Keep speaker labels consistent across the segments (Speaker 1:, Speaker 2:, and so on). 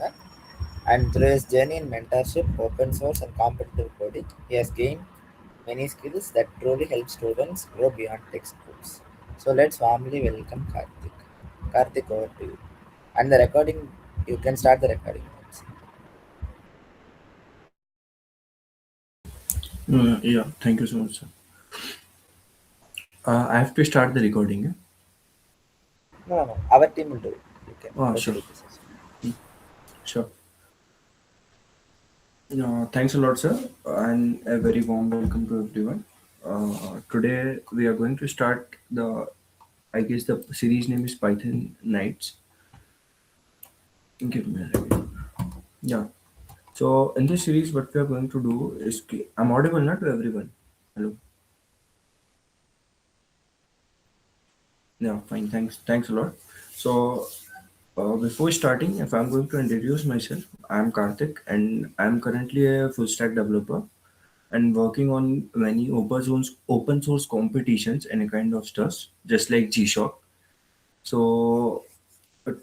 Speaker 1: Srinath. And through his journey in mentorship, open source, and competitive coding, he has gained many skills that truly help students grow beyond textbooks. So let's warmly welcome Karthik. Karthik, over to you. And the recording, you can start the recording.
Speaker 2: Yeah, thank you so much, sir. I have to start the recording. Yeah?
Speaker 1: No, no, no. Our team will do it. You can
Speaker 2: Sure.
Speaker 1: proceed with the session.
Speaker 2: Sure. Thanks a lot, sir, and a very warm welcome to everyone. Today we are going to start I guess the series name is Python Nights. Give me a second. Yeah. So in this series, what we are going to do is, I'm audible not to everyone. Hello. Yeah, fine. Thanks a lot. So before starting, if I'm going to introduce myself, I'm Karthik, and I'm currently a full stack developer and working on many open source competitions and a kind of stuff, just like G-Shock. So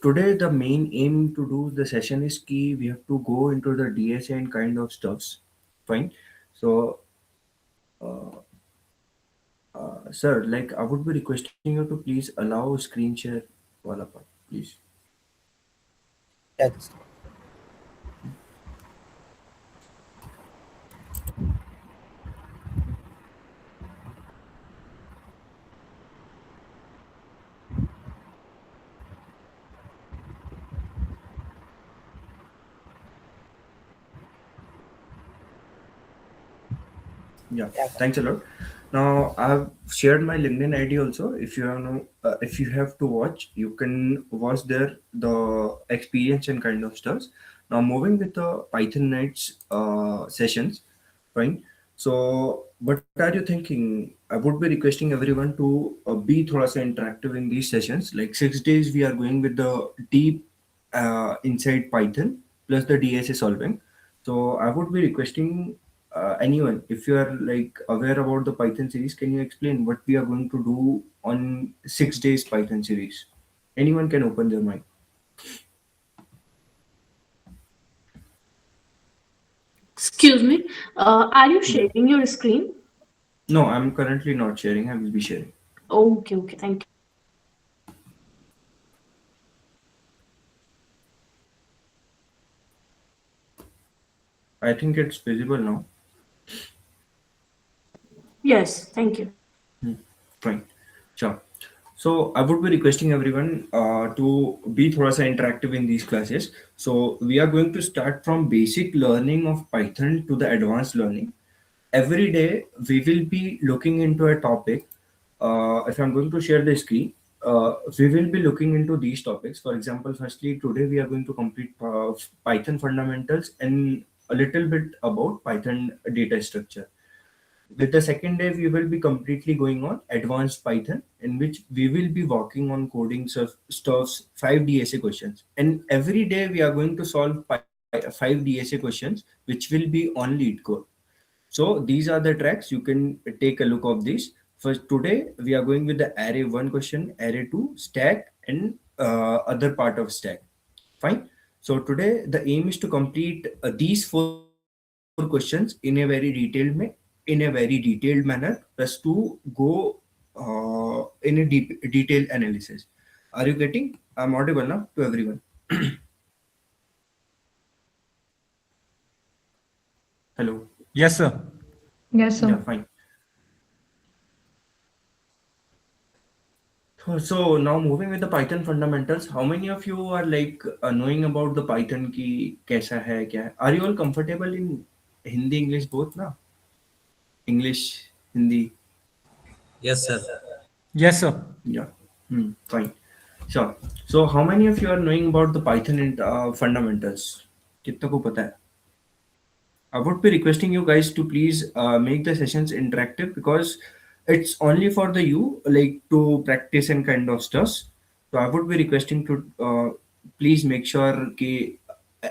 Speaker 2: today the main aim to do the session is key. We have to go into the DSA and kind of stuffs. Fine. So, sir, like I would be requesting you to please allow screen share wala part, please.
Speaker 1: Yeah, just
Speaker 2: Yeah,
Speaker 1: yeah,
Speaker 2: thanks a lot. Now I've shared my LinkedIn ID also. If you have to watch, you can watch there the experience and kind of stuff. Now moving with the Python Nights sessions, fine. So what are you thinking? I would be requesting everyone to be thoda sa interactive in these sessions. Like 6 days, we are going with the deep inside Python plus the DSA solving. So I would be requesting anyone, if you are like aware about the Python series, can you explain what we are going to do on 6 days Python series? Anyone can open their mic.
Speaker 3: Excuse me, are you
Speaker 2: Yeah.
Speaker 3: sharing your screen?
Speaker 2: No, I'm currently not sharing. I will be sharing.
Speaker 3: Okay, okay, thank you.
Speaker 2: I think it's visible now.
Speaker 3: Yes, thank you.
Speaker 2: Hmm. Fine. Sure. So I would be requesting everyone to be thoda sa interactive in these classes. So we are going to start from basic learning of Python to the advanced learning. Every day we will be looking into a topic. If I'm going to share the screen, we will be looking into these topics. For example, firstly, today we are going to complete Python fundamentals and a little bit about Python data structure. With the second day, we will be completely going on advanced Python, in which we will be working on coding stuffs, 5 DSA questions. And every day we are going to solve 5 DSA questions, which will be on lead code. So these are the tracks. You can take a look of these. First, today we are going with the array one question, array two, stack, and other part of stack. Fine. So today the aim is to complete these 4 questions in a very detailed manner, plus to go in a detailed analysis. Are you getting? I'm audible now to everyone. Hello.
Speaker 4: Yes, sir.
Speaker 5: Yes, sir.
Speaker 2: Yeah, fine. So now moving with the Python fundamentals, how many of you are like knowing about the Python की कैसा है क्या है? Are you all comfortable in Hindi English both ना? English Hindi.
Speaker 6: Yes, sir.
Speaker 4: Yes, sir.
Speaker 2: Yeah. Fine. Sure. So how many of you are knowing about the Python fundamentals? कितना को पता है? I would be requesting you guys to please make the sessions interactive, because it's only for the you like to practice and kind of stuff. So I would be requesting to please make sure कि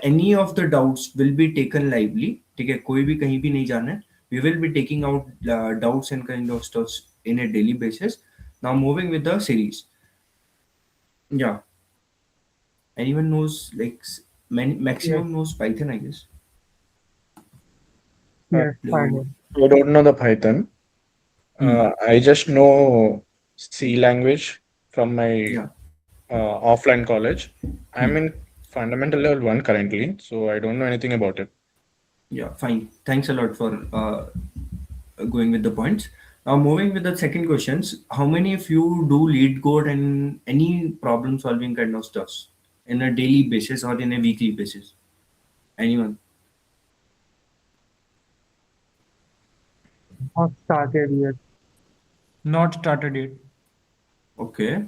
Speaker 2: any of the doubts will be taken lively. ठीक है, कोई भी कहीं भी नहीं जाना है. We will be taking out doubts and kind of stuff in a daily basis. Now moving with the series. Yeah. Anyone knows like maximum knows Python, I guess.
Speaker 4: Yes, I
Speaker 2: Hello.
Speaker 4: know.
Speaker 5: I don't know the Python. I just know C language from my
Speaker 2: Yeah.
Speaker 5: offline college. I'm
Speaker 2: Hmm.
Speaker 5: in fundamental level 1 currently, so I don't know anything about it.
Speaker 2: Yeah, fine. Thanks a lot for going with the points. Now, moving with the second questions, how many of you do lead code and any problem solving kind of stuff in a daily basis or in a weekly basis? Anyone?
Speaker 4: Not started yet.
Speaker 7: Not started yet.
Speaker 2: Okay,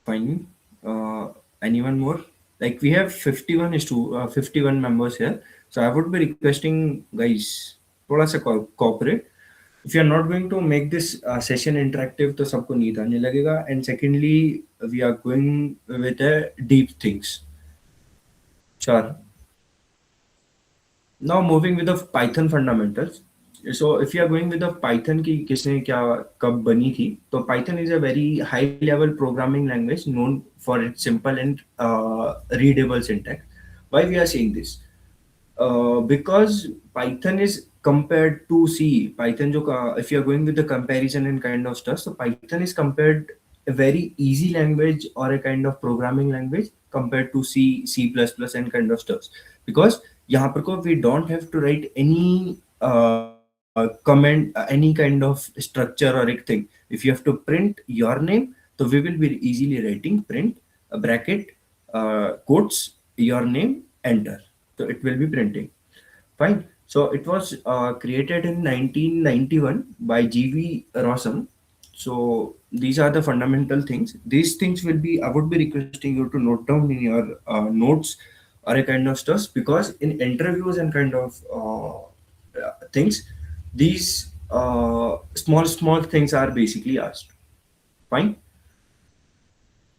Speaker 2: fine. Anyone more? Like we have 51 is to 51 members here. So I would be requesting guys, थोड़ा सा cooperate. If you are not going to make this session interactive, तो सबको नींद आने लगेगा. And secondly, we are going with deep things. Sure. Now moving with the Python fundamentals. So if you are going with the Python की किसने क्या कब बनी थी, तो Python is a very high level programming language known for its simple and readable syntax. Why we are saying this? Because Python is compared to C. Python जो if you are going with the comparison and kind of stuff, so Python is compared a very easy language or a kind of programming language compared to C, C++ and kind of stuff. Because यहाँ पर को we don't have to write any comment, any kind of structure or a thing. If you have to print your name, so we will be easily writing print a bracket quotes your name enter. So it will be printing. Fine. So it was created in 1991 by G.V. Rossum. So these are the fundamental things. These things will be, I would be requesting you to note down in your notes or a kind of stuff, because in interviews and kind of things, these small things are basically asked. Fine.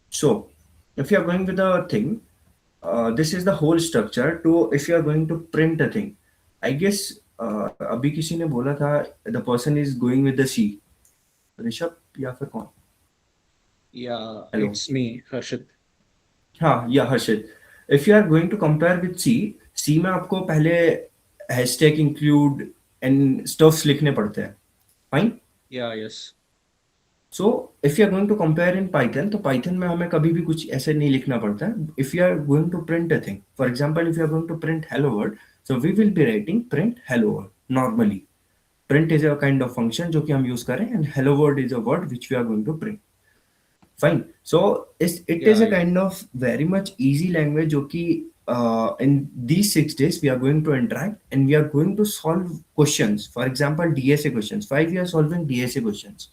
Speaker 2: So if you are going with the thing, this is the whole structure to if you are going to print a thing. I guess अभी किसी ने बोला था the person is going with the C. Rishabh या फिर कौन?
Speaker 5: Yeah,
Speaker 2: Hello.
Speaker 5: it's me, Harshit.
Speaker 2: हाँ या हर्षित. If you are going to compare with C, C में आपको पहले hashtag include and stuffs लिखने पड़ते हैं. Fine.
Speaker 5: Yeah, yes.
Speaker 2: So if you are going to compare in Python, तो Python में हमें कभी भी कुछ ऐसे नहीं लिखना पड़ता है. If you are going to print a thing, for example, if you are going to print hello world, so we will be writing print hello world normally. Print is a kind of function जो कि हम use करें, and hello world is a word which we are going to print. Fine. So it is a
Speaker 5: Yeah.
Speaker 2: kind of very much easy language जो कि in these 6 days we are going to interact and we are going to solve questions. For example, DSA questions. Why we are solving DSA questions?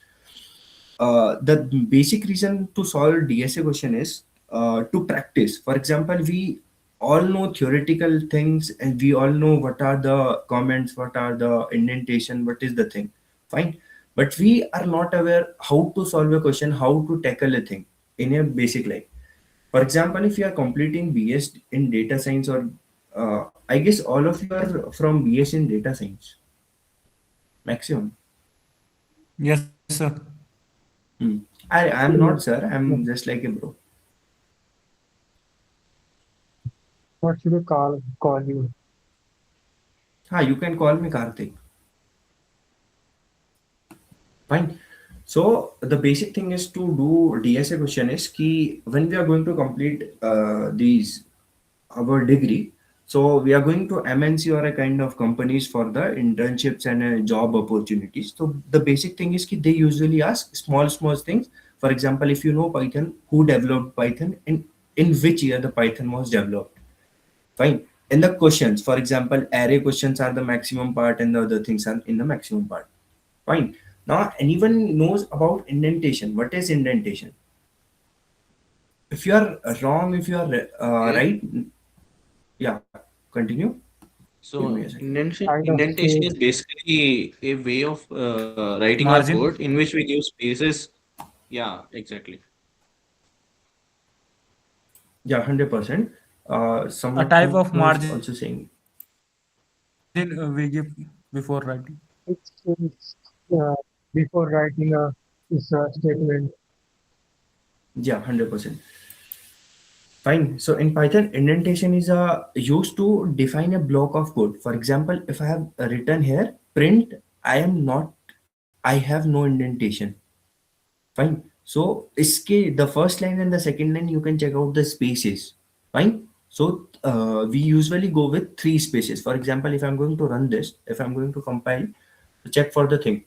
Speaker 2: The basic reason to solve DSA question is to practice. For example, we all know theoretical things and we all know what are the comments, what are the indentation, what is the thing. Fine. But we are not aware how to solve a question, how to tackle a thing in a basic life. For example, if you are completing BS in data science or I guess all of you are from BS in data science. Maximum.
Speaker 7: Yes, sir.
Speaker 2: I am not, sir. I'm just like a bro.
Speaker 4: What should I call you?
Speaker 2: You can call me Karthik. Fine. So the basic thing is to do DSA question is key when we are going to complete these our degree. So we are going to MNC or a kind of companies for the internships and job opportunities. So the basic thing is they usually ask small things. For example, if you know Python, who developed Python and in which year the Python was developed. Fine. In the questions, for example, array questions are the maximum part and the other things are in the maximum part. Fine. Now, anyone knows about indentation. What is indentation? If you are wrong, if you are right, yeah, continue.
Speaker 5: So
Speaker 2: Give me a second.
Speaker 5: indentation is basically a way of writing our
Speaker 7: Margin.
Speaker 5: code in which we give spaces. Yeah, exactly.
Speaker 2: Yeah, 100%. Someone
Speaker 7: A type of
Speaker 2: who is
Speaker 7: margin
Speaker 2: also saying,
Speaker 7: we give before writing.
Speaker 4: It's before writing a statement.
Speaker 2: yeah, 100%. Fine. So in Python, indentation is used to define a block of code. For example, if I have written here print, I have no indentation. Fine. So the first line and the second line you can check out the spaces. Fine. So we usually go with 3 spaces. For example, if I'm going to run this, if I'm going to compile, check for the thing.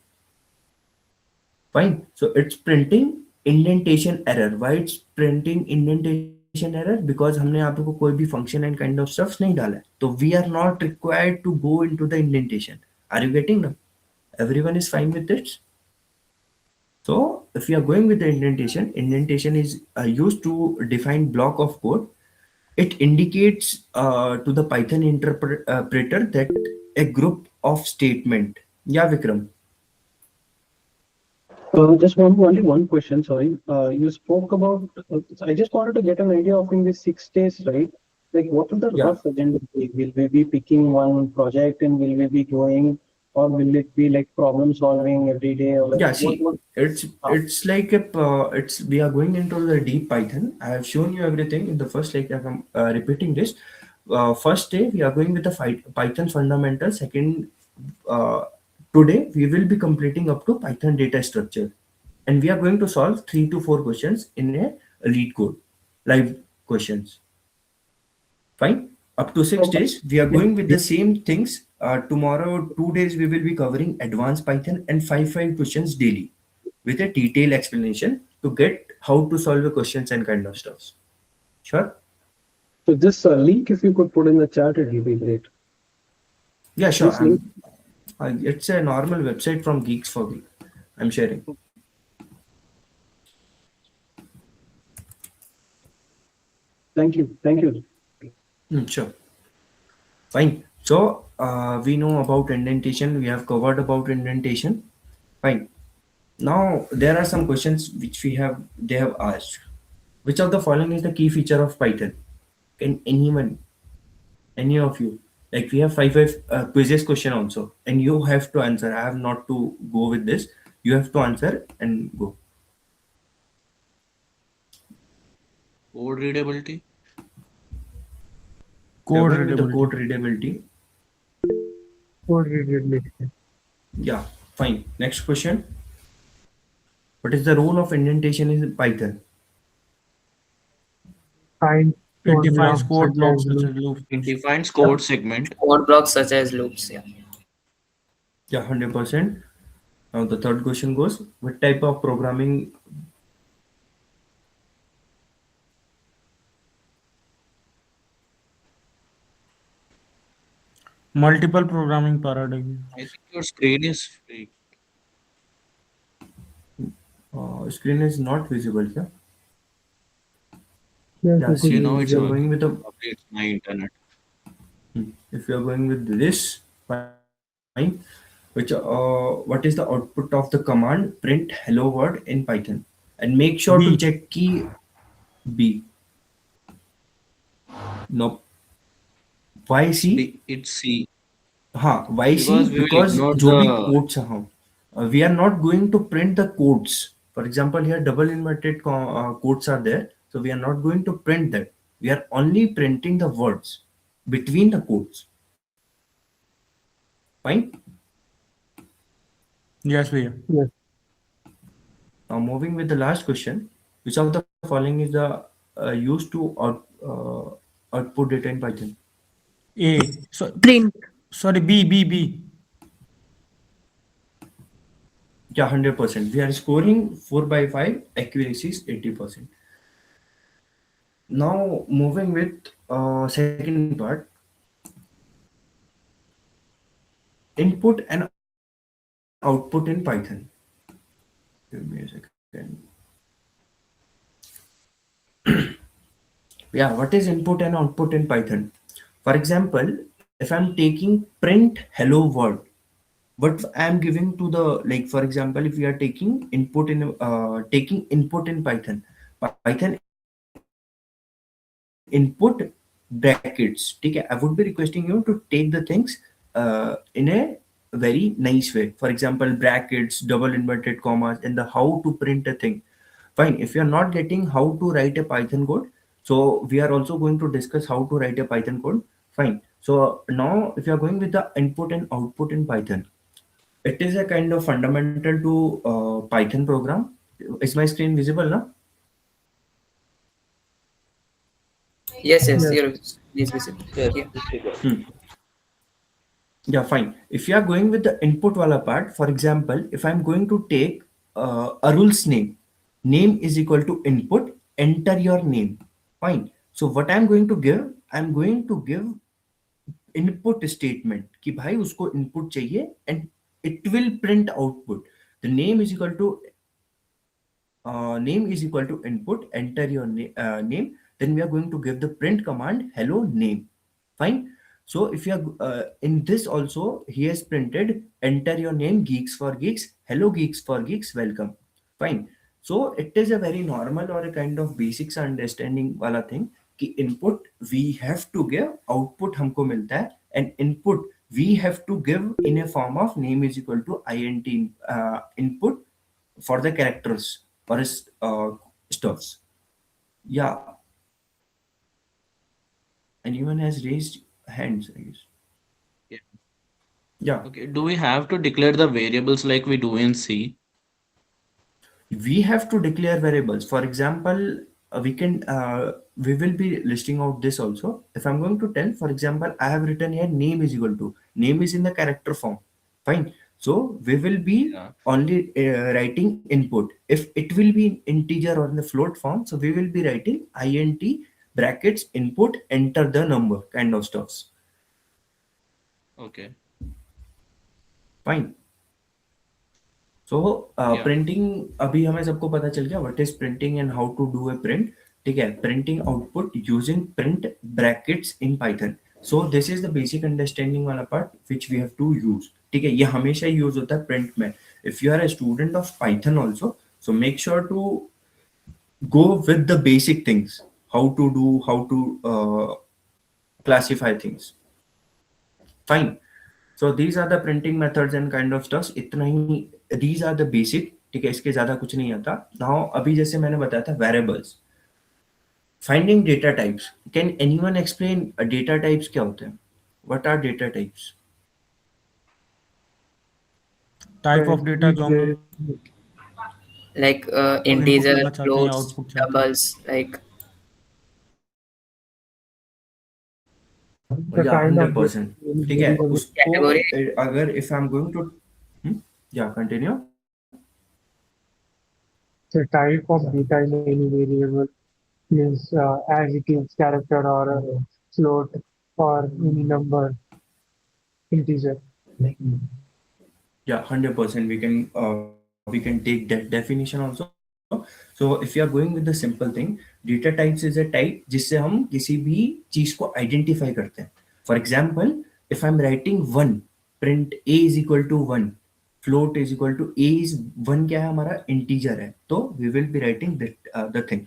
Speaker 2: Fine. So it's printing indentation error. Why it's printing indentation error? Because हमने यहाँ पे कोई भी function and kind of stuffs नहीं डाला है. तो we are not required to go into the indentation. Are you getting now? Everyone is fine with this? So if you are going with the indentation is used to define block of code. It indicates to the Python interpreter that a group of statement. Yeah, Vikram.
Speaker 8: Just only one question, sorry. You spoke about, I just wanted to get an idea of in these 6 days, right? Like, what will the
Speaker 2: Yeah.
Speaker 8: rough agenda be? Will we be picking one project and will we be going, or will it be like problem solving every day? Or like,
Speaker 2: Yeah, see, it's like we are going into the deep Python. I have shown you everything in the first, like I'm repeating this. First day we are going with the Python fundamental. Second, today we will be completing up to Python data structure, and we are going to solve 3 to 4 questions in a lead code, live questions. Fine. Up to 6 days, we are going with the same things. Tomorrow, 2 days, we will be covering advanced Python and 5 questions daily with a detailed explanation to get how to solve the questions and kind of stuff. Sure?
Speaker 8: So this link, if you could put in the chat, it will be great.
Speaker 2: Yeah, sure.
Speaker 8: This link-
Speaker 2: It's a normal website from Geeks for Geek. I'm sharing.
Speaker 8: Thank you. Thank you.
Speaker 2: Sure. Fine. So we know about indentation. We have covered about indentation. Fine. Now there are some questions which they have asked. Which of the following is the key feature of Python? Can anyone, any of you, like we have five quizzes question also, and you have to answer. I have not to go with this. You have to answer and go.
Speaker 9: Code readability.
Speaker 2: We are
Speaker 7: Code
Speaker 2: going with the
Speaker 7: readability.
Speaker 2: code readability.
Speaker 4: Code readability.
Speaker 2: Yeah, fine. Next question. What is the role of indentation in Python?
Speaker 4: Find
Speaker 7: It defines code blocks
Speaker 4: such
Speaker 7: such
Speaker 4: as
Speaker 7: as loops.
Speaker 9: It defines code segment.
Speaker 1: Code blocks such as loops. Yeah.
Speaker 2: Yeah, 100%. Now the third question goes, what type of programming?
Speaker 7: Multiple programming paradigms.
Speaker 9: I think your screen is free.
Speaker 2: Screen is not visible here.
Speaker 4: Yes,
Speaker 2: Yeah,
Speaker 4: it
Speaker 2: see,
Speaker 9: You know,
Speaker 2: if
Speaker 9: it's
Speaker 2: you are going with the
Speaker 9: probably it's my internet.
Speaker 2: if you are going with this, fine. Which what is the output of the command print hello world in Python? And make sure to
Speaker 7: B.
Speaker 2: check key B. No. Why C?
Speaker 9: It's C.
Speaker 2: हाँ, why C?
Speaker 9: Because we will
Speaker 2: Because
Speaker 9: ignore
Speaker 2: जो भी
Speaker 9: the
Speaker 2: codes हैं, we are not going to print the codes. For example, here double inverted quotes are there, so we are not going to print that. We are only printing the words between the quotes. Fine.
Speaker 7: Yes, we are.
Speaker 4: Yes.
Speaker 2: Now moving with the last question, which of the following is the used to output data in Python?
Speaker 7: A. So,
Speaker 3: Print.
Speaker 7: sorry, B.
Speaker 2: Yeah, 100%. We are scoring 4/5. Accuracy is 80%. Now moving with second part, input and output in Python. Give me a second. Yeah, what is input and output in Python? For example, if I'm taking print hello world, what I'm giving to the, like for example, if we are taking input in Python, Python input brackets. Okay, I would be requesting you to take the things in a very nice way. For example, brackets, double inverted commas, and the how to print a thing. Fine. If you're not getting how to write a Python code, So we are also going to discuss how to write a Python code. Fine. So now if you are going with the input and output in Python, it is a kind of fundamental to Python program. Is my screen visible now?
Speaker 10: Yes, yes,
Speaker 4: Yes.
Speaker 10: your is visible.
Speaker 1: Yes,
Speaker 10: Yeah.
Speaker 1: it's figure.
Speaker 2: Yeah, fine. If you are going with the input wala part, for example, if I'm going to take Arul's name is equal to input, enter your name. Fine. So what I'm going to give, I'm going to give input statement कि भाई उसको input चाहिए and it will print output. The name is equal to input, enter your name. Then we are going to give the print command hello name. Fine. So if you are in this also, he has printed enter your name geeks for geeks, hello geeks for geeks, welcome. Fine. So it is a very normal or a kind of basics understanding wala thing कि input we have to give, output हमको मिलता है, and input we have to give in a form of name is equal to int input for the characters or stuffs. Yeah. Anyone has raised hands, I guess.
Speaker 9: Yeah.
Speaker 2: Yeah.
Speaker 9: Okay. Do we have to declare the variables like we do in C?
Speaker 2: We have to declare variables. For example, we will be listing out this also. If I'm going to tell, for example, I have written here name is equal to, name is in the character form. Fine. So we will be
Speaker 9: Yeah.
Speaker 2: only writing input. If it will be in integer or in the float form, so we will be writing int brackets input, enter the number kind of stuffs.
Speaker 9: Okay.
Speaker 2: Fine. So
Speaker 9: Yeah.
Speaker 2: printing अभी हमें सबको पता चल गया what is printing and how to do a print. ठीक है, printing output using print brackets in Python. So this is the basic understanding वाला part which we have to use. ठीक है, ये हमेशा यूज होता है print में. If you are a student of Python also, so make sure to go with the basic things, how to do, how to classify things. Fine. So these are the printing methods and kind of stuff. इतना ही, these are the basic. ठीक है, इसके ज्यादा कुछ नहीं आता. Now अभी जैसे मैंने बताया था variables, finding data types. Can anyone explain data types क्या होते हैं? What are data types?
Speaker 7: Type of data जो हम
Speaker 10: Like
Speaker 7: input
Speaker 10: integer,
Speaker 7: करना चाहते हैं या
Speaker 10: floats,
Speaker 7: आउटपुट चाहते हैं.
Speaker 10: doubles, like
Speaker 4: The
Speaker 2: Yeah,
Speaker 4: kind of
Speaker 2: 100%. ठीक है, उसको
Speaker 10: Category.
Speaker 2: अगर if I'm going to yeah, continue.
Speaker 4: the type of data in any variable means as it is character or a float or any number integer.
Speaker 2: Yeah, 100%. We can take that definition also. So if you are going with the simple thing, data types is a type जिससे हम किसी भी चीज को identify करते हैं. For example, if I'm writing 1, print a is equal to 1, float is equal to a is 1 क्या है हमारा integer है, तो we will be writing that the thing.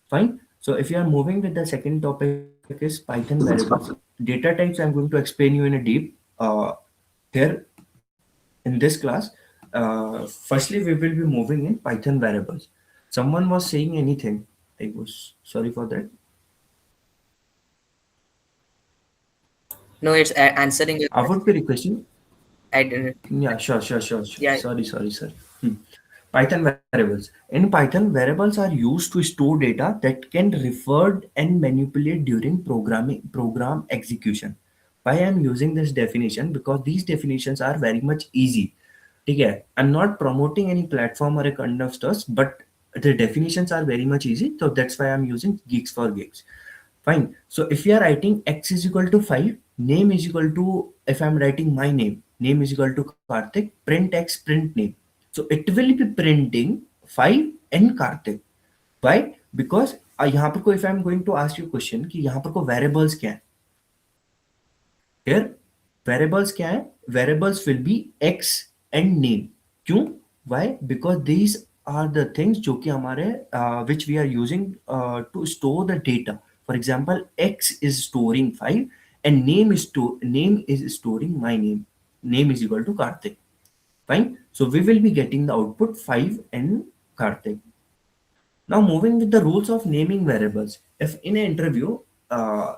Speaker 2: Fine. So if you are moving with the second topic is Python variables. Data types I'm going to explain you in a deep here in this class. Firstly, we will be moving in Python variables. Someone was saying anything. I was sorry for that.
Speaker 10: no, it's answering your
Speaker 2: I would be requesting.
Speaker 10: I didn't.
Speaker 2: Yeah, sure.
Speaker 10: Yeah.
Speaker 2: Sorry. Python variables. In Python, variables are used to store data that can referred and manipulate during program execution. Why I'm using this definition? Because these definitions are very much easy. ठीक है, I'm not promoting any platform or a kind of stuff, but the definitions are very much easy. So that's why I'm using geeks for geeks. Fine. So if you are writing x is equal to 5, name is equal to, if I'm writing my name is equal to Karthik, print x, print name. So it will be printing 5 and Karthik. Why? Because यहाँ पर कोई, if I'm going to ask you question कि यहाँ पर को variables क्या है? Here variables क्या है? Variables will be x and name. क्यों? Why? Because these are the things जो कि हमारे which we are using to store the data. For example, x is storing 5 and name is storing my name. Name is equal to Karthik. Fine. So we will be getting the output 5 and Karthik. Now moving with the rules of naming variables. If in an interview,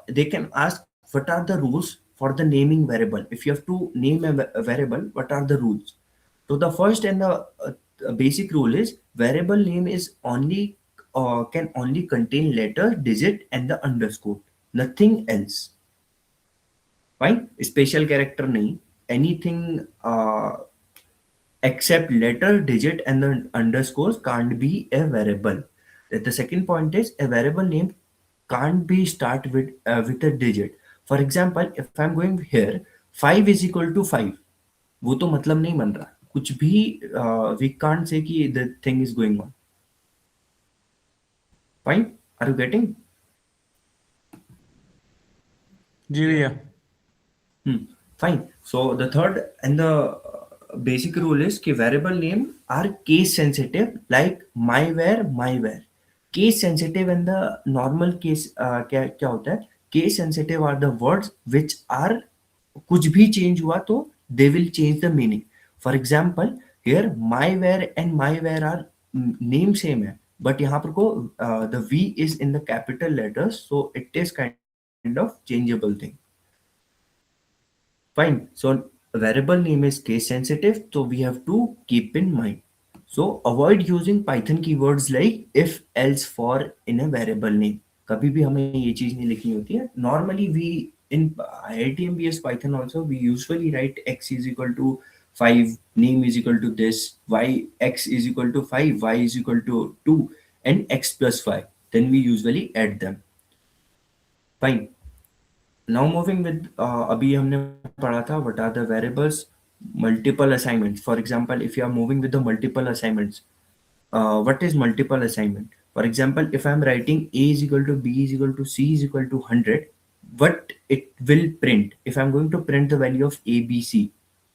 Speaker 2: they can ask what are the rules for the naming variable. If you have to name a variable, what are the rules? So the first and the basic rule is variable name is only can only contain letter, digit, and the underscore. Nothing else. Fine. Special character nahi. Anything except letter, digit, and the underscores can't be a variable. The second point is a variable name can't be start with a digit. For example, if I'm going here, 5 is equal to 5. वो तो मतलब नहीं बन रहा कुछ भी. We can't say कि the thing is going on. Fine? Are you getting?
Speaker 7: जी भैया.
Speaker 2: Fine. So the third and the basic rule is कि variable name are case sensitive like my where. Case sensitive and the normal case क्या होता है? Case sensitive are the words which are कुछ भी change हुआ तो they will change the meaning. For example, here my where are name same है, but यहाँ पर को the V is in the capital letters, so it is kind of changeable thing. Fine. So variable name is case sensitive, so we have to keep in mind. So avoid using Python keywords like if, else, for in a variable name. कभी भी हमें ये चीज नहीं लिखनी होती है. Normally we in IITMBS Python also we usually write x is equal to 5, name is equal to this, y x is equal to 5, y is equal to 2, and x plus 5. Then we usually add them. Fine. Now moving with अभी हमने पढ़ा था what are the variables, multiple assignments. For example, if you are moving with the multiple assignments, what is multiple assignment? For example, if I am writing a is equal to b is equal to c is equal to 100, what it will print if I am going to print the value of a b c.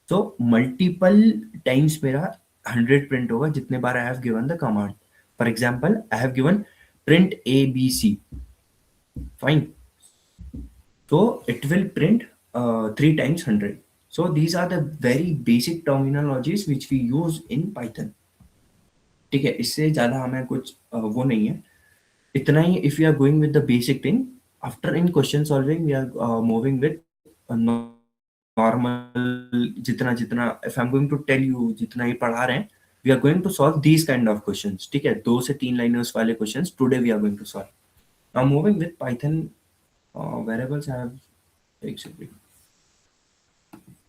Speaker 2: So multiple times मेरा 100 print होगा जितने बार I have given the command. For example, I have given print a b c. Fine. So it will print 3 times 100. So these are the very basic terminologies which we use in Python. ठीक है, इससे ज़्यादा हमें कुछ वो नहीं है. इतना ही. If we are going with the basic thing, after in question solving we are moving with normal जितना if I'm going to tell you जितना ही पढ़ा रहे हैं, we are going to solve these kind of questions. ठीक है, 2 से 3 liners वाले questions today we are going to solve. Now moving with Python variables I have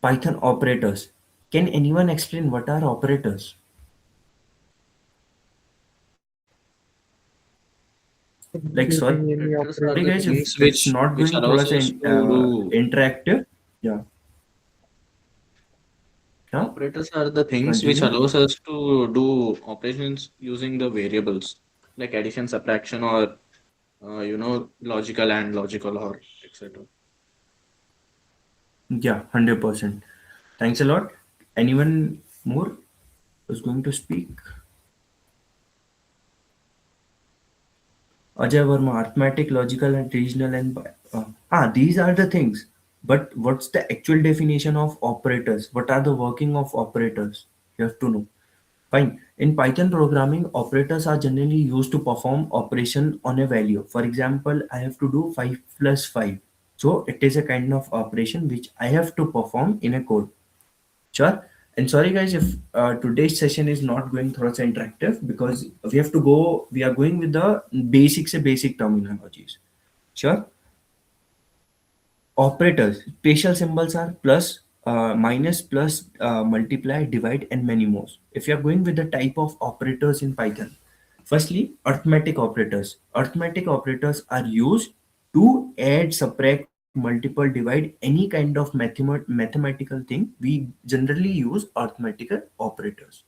Speaker 2: Python operators. Can anyone explain what are operators? Like sorry
Speaker 9: Operators are the
Speaker 2: guys,
Speaker 9: things
Speaker 2: if it's not
Speaker 9: which
Speaker 2: going
Speaker 9: allows
Speaker 2: थोड़ा
Speaker 9: us
Speaker 2: सा
Speaker 9: to do.
Speaker 2: interactive. Yeah. Huh?
Speaker 9: Operators are the things which
Speaker 2: Continue.
Speaker 9: allows us to do operations using the variables like addition, subtraction, or logical and logical or etc.
Speaker 2: Yeah, 100%. Thanks a lot. Anyone more is going to speak? Ajay Verma, arithmetic, logical, and regional, and these are the things. But what's the actual definition of operators? What are the working of operators? You have to know. Fine. In Python programming, operators are generally used to perform operation on a value. For example, I have to do 5 plus 5. So it is a kind of operation which I have to perform in a code. Sure. And sorry guys if today's session is not going thoda sa interactive because we are going with the basic terminologies. Sure. Operators, special symbols are plus, minus, plus, multiply, divide, and many more. If you are going with the type of operators in Python, firstly, arithmetic operators. Arithmetic operators are used to add, subtract, multiple, divide, any kind of mathematical thing. We generally use arithmetical operators.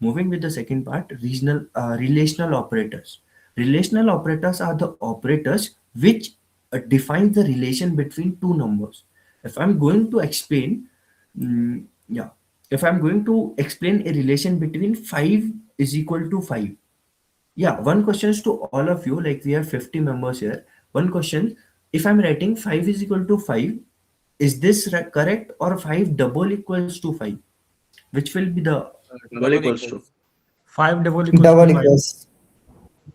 Speaker 2: Moving with the second part, relational operators. Relational operators are the operators which defines the relation between two numbers. If I'm going to explain, if I'm going to explain a relation between 5 is equal to 5. Yeah, one question is to all of you, like we have 50 members here. One question, if I'm writing 5 is equal to 5, is this correct or 5 double equals to 5? Which will be the
Speaker 9: Double equals to
Speaker 7: 5 double
Speaker 1: Double
Speaker 7: equals to 5.
Speaker 1: equals.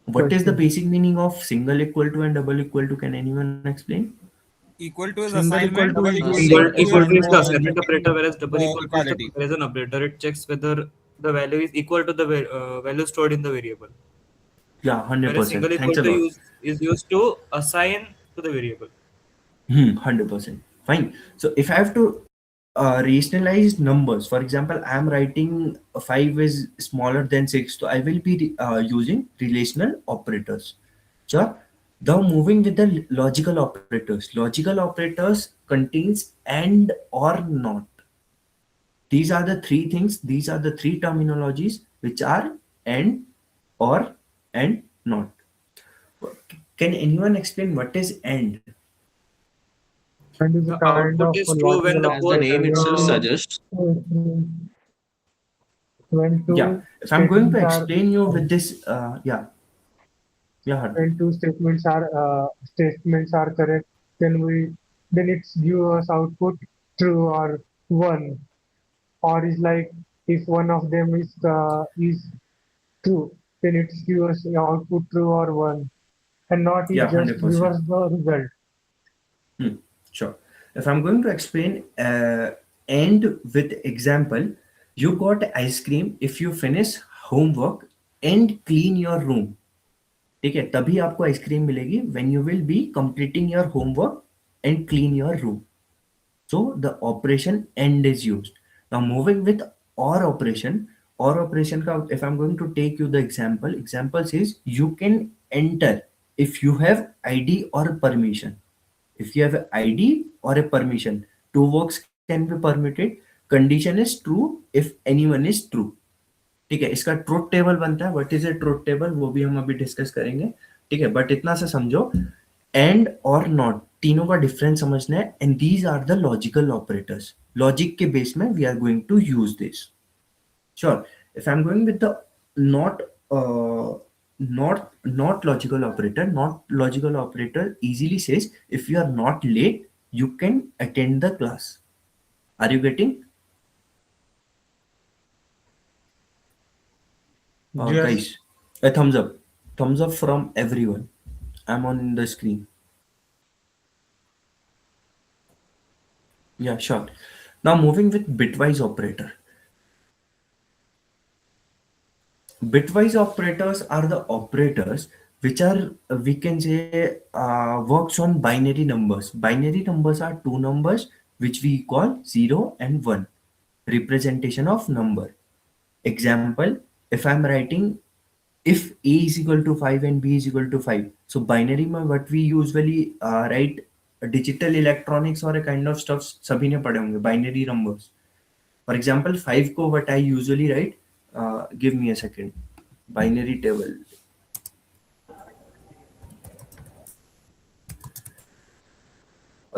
Speaker 2: What is the
Speaker 4: question.
Speaker 2: basic meaning of single equal to and double equal to? Can anyone explain?
Speaker 7: Equal to is
Speaker 4: Single equal
Speaker 7: assignment,
Speaker 4: to
Speaker 7: double
Speaker 4: is
Speaker 7: equal
Speaker 4: the
Speaker 7: to
Speaker 9: Equal
Speaker 7: is
Speaker 9: to is the
Speaker 4: assignment.
Speaker 9: assignment operator, whereas double
Speaker 7: the
Speaker 9: equal to is the
Speaker 7: equality.
Speaker 9: comparison operator. It checks whether the value is equal to the value stored in the variable.
Speaker 2: Yeah,
Speaker 9: Whereas
Speaker 2: 100%.
Speaker 9: single equal
Speaker 2: Thanks a
Speaker 9: to
Speaker 2: lot.
Speaker 9: is used to assign to the variable.
Speaker 2: 100%. Fine. So if I have to rationalize numbers, for example, I'm writing 5 is smaller than 6, so I will be using relational operators. Sure. Now moving with the logical operators. Logical operators contains and or not. These are the three things, these are the three terminologies which are and, or, and not. Can anyone explain what is and?
Speaker 4: And is a
Speaker 9: The
Speaker 4: kind
Speaker 9: output
Speaker 4: of a
Speaker 9: is true when
Speaker 4: logical
Speaker 9: the as the
Speaker 4: operator
Speaker 9: name itself
Speaker 4: when
Speaker 9: suggests.
Speaker 4: when
Speaker 2: Yeah,
Speaker 4: two
Speaker 2: if I'm going to
Speaker 4: statements are
Speaker 2: explain you with this, yeah, Hardik.
Speaker 4: when two statements are correct, then it's give us output true or one, or is like if one of them is true, then it's give us the output true or one, and not
Speaker 2: Yeah,
Speaker 4: is just give
Speaker 2: 100%.
Speaker 4: us the result.
Speaker 2: Hmm, sure. If I'm going to explain end with example, you got ice cream if you finish homework and clean your room. ठीक है, तभी आपको ice cream मिलेगी when you will be completing your homework and clean your room. So the operation end is used. Now moving with or operation ka, if I'm going to take you the example says you can enter if you have ID or permission. If you have an ID or a permission, two works can be permitted. Condition is true if anyone is true. ठीक है, इसका truth table बनता है. What is a truth table वो भी हम अभी discuss करेंगे. ठीक है, बट इतना सा समझो, एंड और नॉट तीनों का डिफरेंस समझना है. And these are the logical operators. Logic के बेस में we are going to use this. Sure. If I'm going with the not not logical operator, not logical operator easily says if you are not late, you can attend the class. Are you getting?
Speaker 7: Yes.
Speaker 2: Guys, a thumbs up. Thumbs up from everyone. I'm on the screen. Yeah, sure. Now moving with bitwise operator. Bitwise operators are the operators which are, we can say, works on binary numbers. Binary numbers are two numbers which we call 0 and 1, representation of number. Example, if I'm writing if a is equal to 5 and b is equal to 5, so binary में what we usually write, digital electronics or a kind of stuff सभी ने पढ़े होंगे, binary numbers. For example, 5 को what I usually write, give me a second, binary table.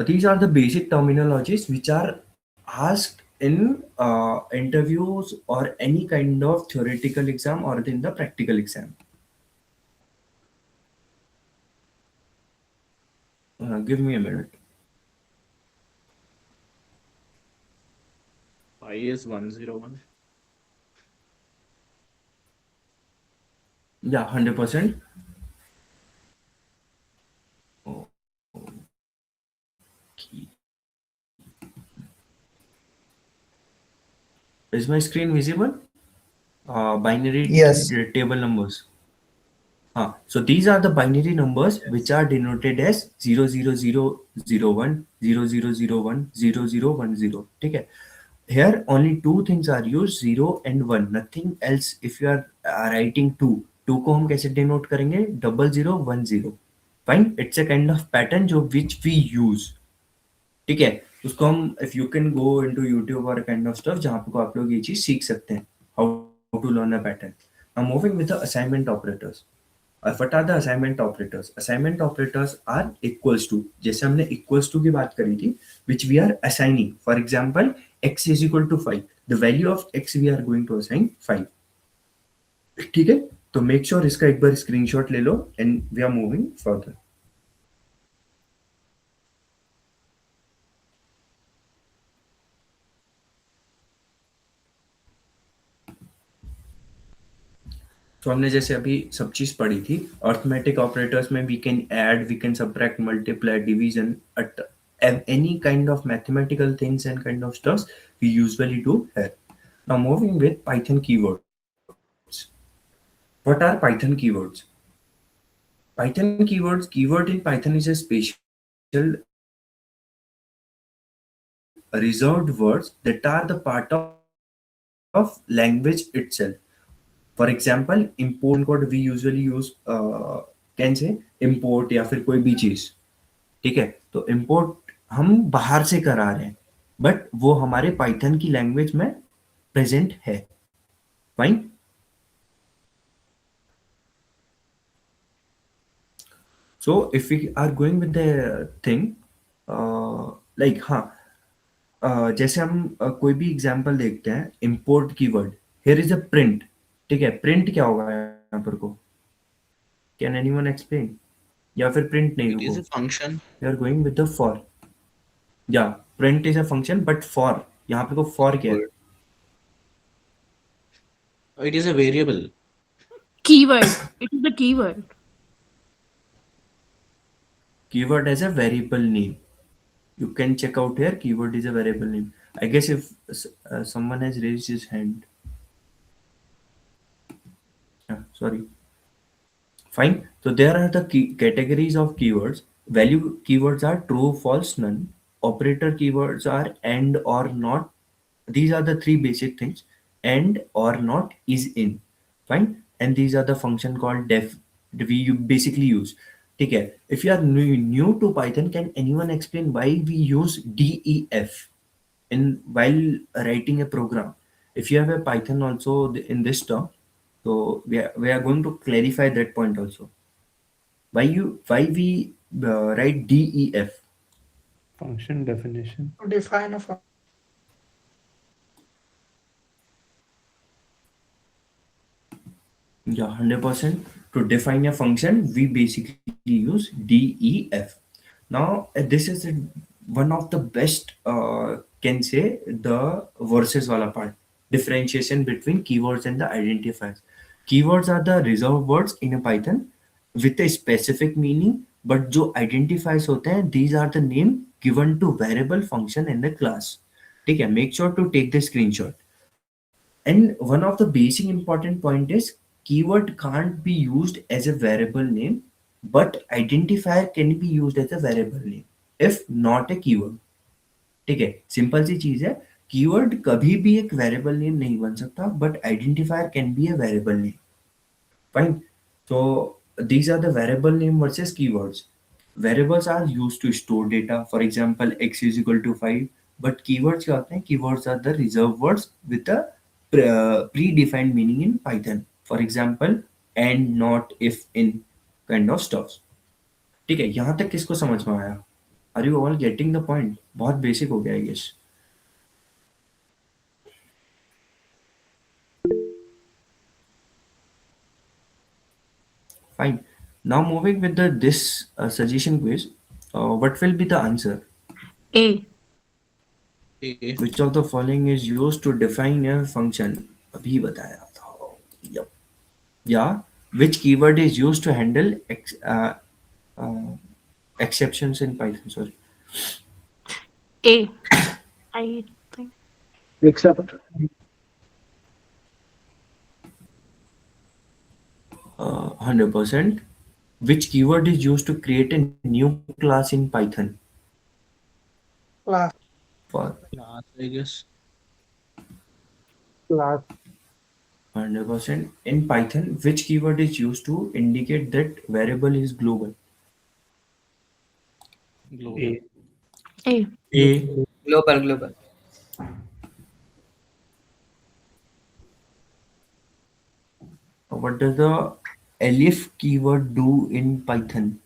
Speaker 2: These are the basic terminologies which are asked in interviews or any kind of theoretical exam or in the practical exam. Give me a minute.
Speaker 9: Pi is 101.
Speaker 2: Yeah, 100%. Is my screen visible? Binary
Speaker 1: Yes.
Speaker 2: table numbers. So these are the binary numbers which are denoted as 00001, 0001, 0010. Okay. Here only two things are used, 0 and 1. Nothing else. If you are writing 2, 2 को हम कैसे denote करेंगे? 0010. Fine. It's a kind of pattern जो which we use. ठीक है, उसको हम if you can go into YouTube or kind of stuff जहाँ पे को आप लोग ये चीज सीख सकते हैं, how to learn a pattern. Now moving with the assignment operators. What are the assignment operators? Assignment operators are equals to, जैसे हमने equals to की बात करी थी, which we are assigning. For example, x is equal to 5. The value of x we are going to assign 5. ठीक है, तो make sure इसका एक बार screenshot ले लो and we are moving further. तो हमने जैसे अभी सब चीज पढ़ी थी, अर्थमेटिक ऑपरेटर्स में we can add, we can subtract, multiply, division, any kind of mathematical things and kind of stuffs we usually do here. Now moving with Python keywords. What are Python keywords? Python keywords, keyword in Python is a special reserved words that are the part of language itself. For example, import code we usually use can say import या फिर कोई भी चीज, ठीक है, तो import हम बाहर से करा रहे हैं बट वो हमारे पाइथन की लैंग्वेज में प्रेजेंट है. Fine. So if we are going with the thing like हाँ, जैसे हम कोई भी एग्जांपल देखते हैं, import keyword, here is a print, ठीक है, प्रिंट क्या होगा यहाँ पर को, कैन एनीवन एक्सप्लेन? या फिर प्रिंट नहीं,
Speaker 9: It is
Speaker 2: रुको,
Speaker 9: a function.
Speaker 2: We are going with the for. या print is a function but for, यहाँ पे को फॉर क्या है?
Speaker 9: It is a variable.
Speaker 3: Keyword. It is the keyword.
Speaker 2: Keyword as a variable name. You can check out here, keyword is a variable name. I guess if someone has raised his hand. Sorry. Fine. So there are the categories of keywords. Value keywords are true, false, none. Operator keywords are and or not. These are the three basic things. And or not is in. Fine. And these are the function called def we basically use. ठीक है. If you are new to Python, can anyone explain why we use def in while writing a program? If you have a Python also in this term, so we are going to clarify that point also. Why we write def?
Speaker 5: Function definition.
Speaker 11: To define a function.
Speaker 2: Yeah, 100%. To define a function, we basically use def. Now, this is one of the best, can say, the verses wala part. Differentiation between keywords and the identifiers. Keywords are the reserved words in a Python with a specific meaning, but जो identifiers होते हैं, these are the name given to variable function in the class. ठीक है, make sure to take the screenshot. And one of the basic important point is keyword can't be used as a variable name, but identifier can be used as a variable name if not a keyword. ठीक है, simple सी चीज है, keyword कभी भी एक variable name नहीं बन सकता, but identifier can be a variable name. Fine. So these are the variable name versus keywords. Variables are used to store data. For example, x is equal to 5. But keywords क्या होते हैं? Keywords are the reserved words with a predefined meaning in Python. For example, and, not, if, in kind of stuff. ठीक है, यहाँ तक किसको समझ में आया? Are you all getting the point? बहुत बेसिक हो गया, I guess. Fine. Now moving with this suggestion quiz, what will be the answer?
Speaker 3: A.
Speaker 2: Which of the following is used to define a function? अभी बताया था. Yep. Yeah. Which keyword is used to handle exceptions in Python? Sorry.
Speaker 3: A. I think.
Speaker 8: Except
Speaker 2: 100%. Which keyword is used to create a new class in Python?
Speaker 11: Class.
Speaker 2: For
Speaker 9: Class, I guess.
Speaker 4: Class.
Speaker 2: 100%. In Python, which keyword is used to indicate that variable is global?
Speaker 9: Global.
Speaker 3: A.
Speaker 2: A.
Speaker 10: Global.
Speaker 2: What does the elif keyword do in Python?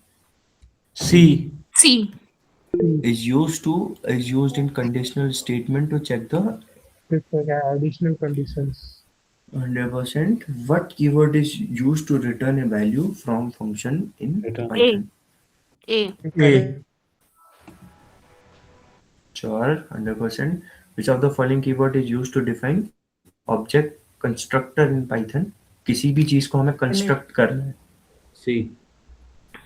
Speaker 7: C.
Speaker 3: C.
Speaker 2: Is used in conditional statement to check the
Speaker 4: With additional conditions.
Speaker 2: 100%. What keyword is used to return a value from function in
Speaker 5: Return.
Speaker 2: Python?
Speaker 3: A.
Speaker 7: A.
Speaker 2: Sure, 100%. Which of the following keyword is used to define object constructor in Python? किसी भी चीज को हमें construct करना है।
Speaker 9: C.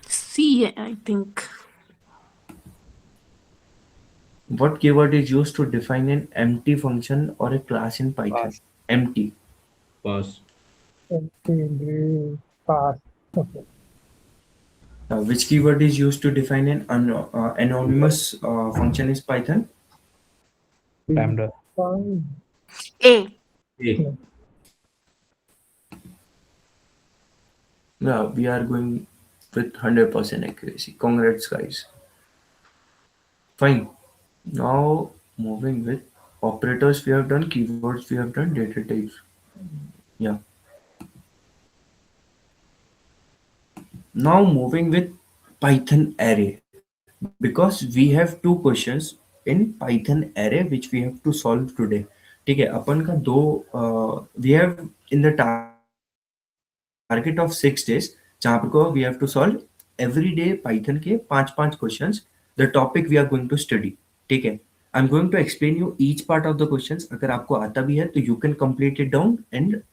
Speaker 3: C, I think.
Speaker 2: What keyword is used to define an empty function or a class in Python?
Speaker 1: Pass.
Speaker 2: Empty.
Speaker 9: Pass.
Speaker 4: Pass. Okay.
Speaker 2: Which keyword is used to define an anonymous function in Python?
Speaker 5: Lambda.
Speaker 4: Fine.
Speaker 3: A.
Speaker 9: A.
Speaker 2: Yeah, we are going with 100% accuracy. Congrats, guys. Fine. Now moving with operators, we have done keywords, we have done data types. Yeah. Now moving with Python array, because we have two questions in Python array which we have to solve today. ठीक है, अपन का दो we have in the target of 6 days जहाँ पर को we have to solve every day Python के 5 questions. The topic we are going to study. ठीक है, I'm going to explain you each part of the questions. अगर आपको आता भी है तो you can complete it down and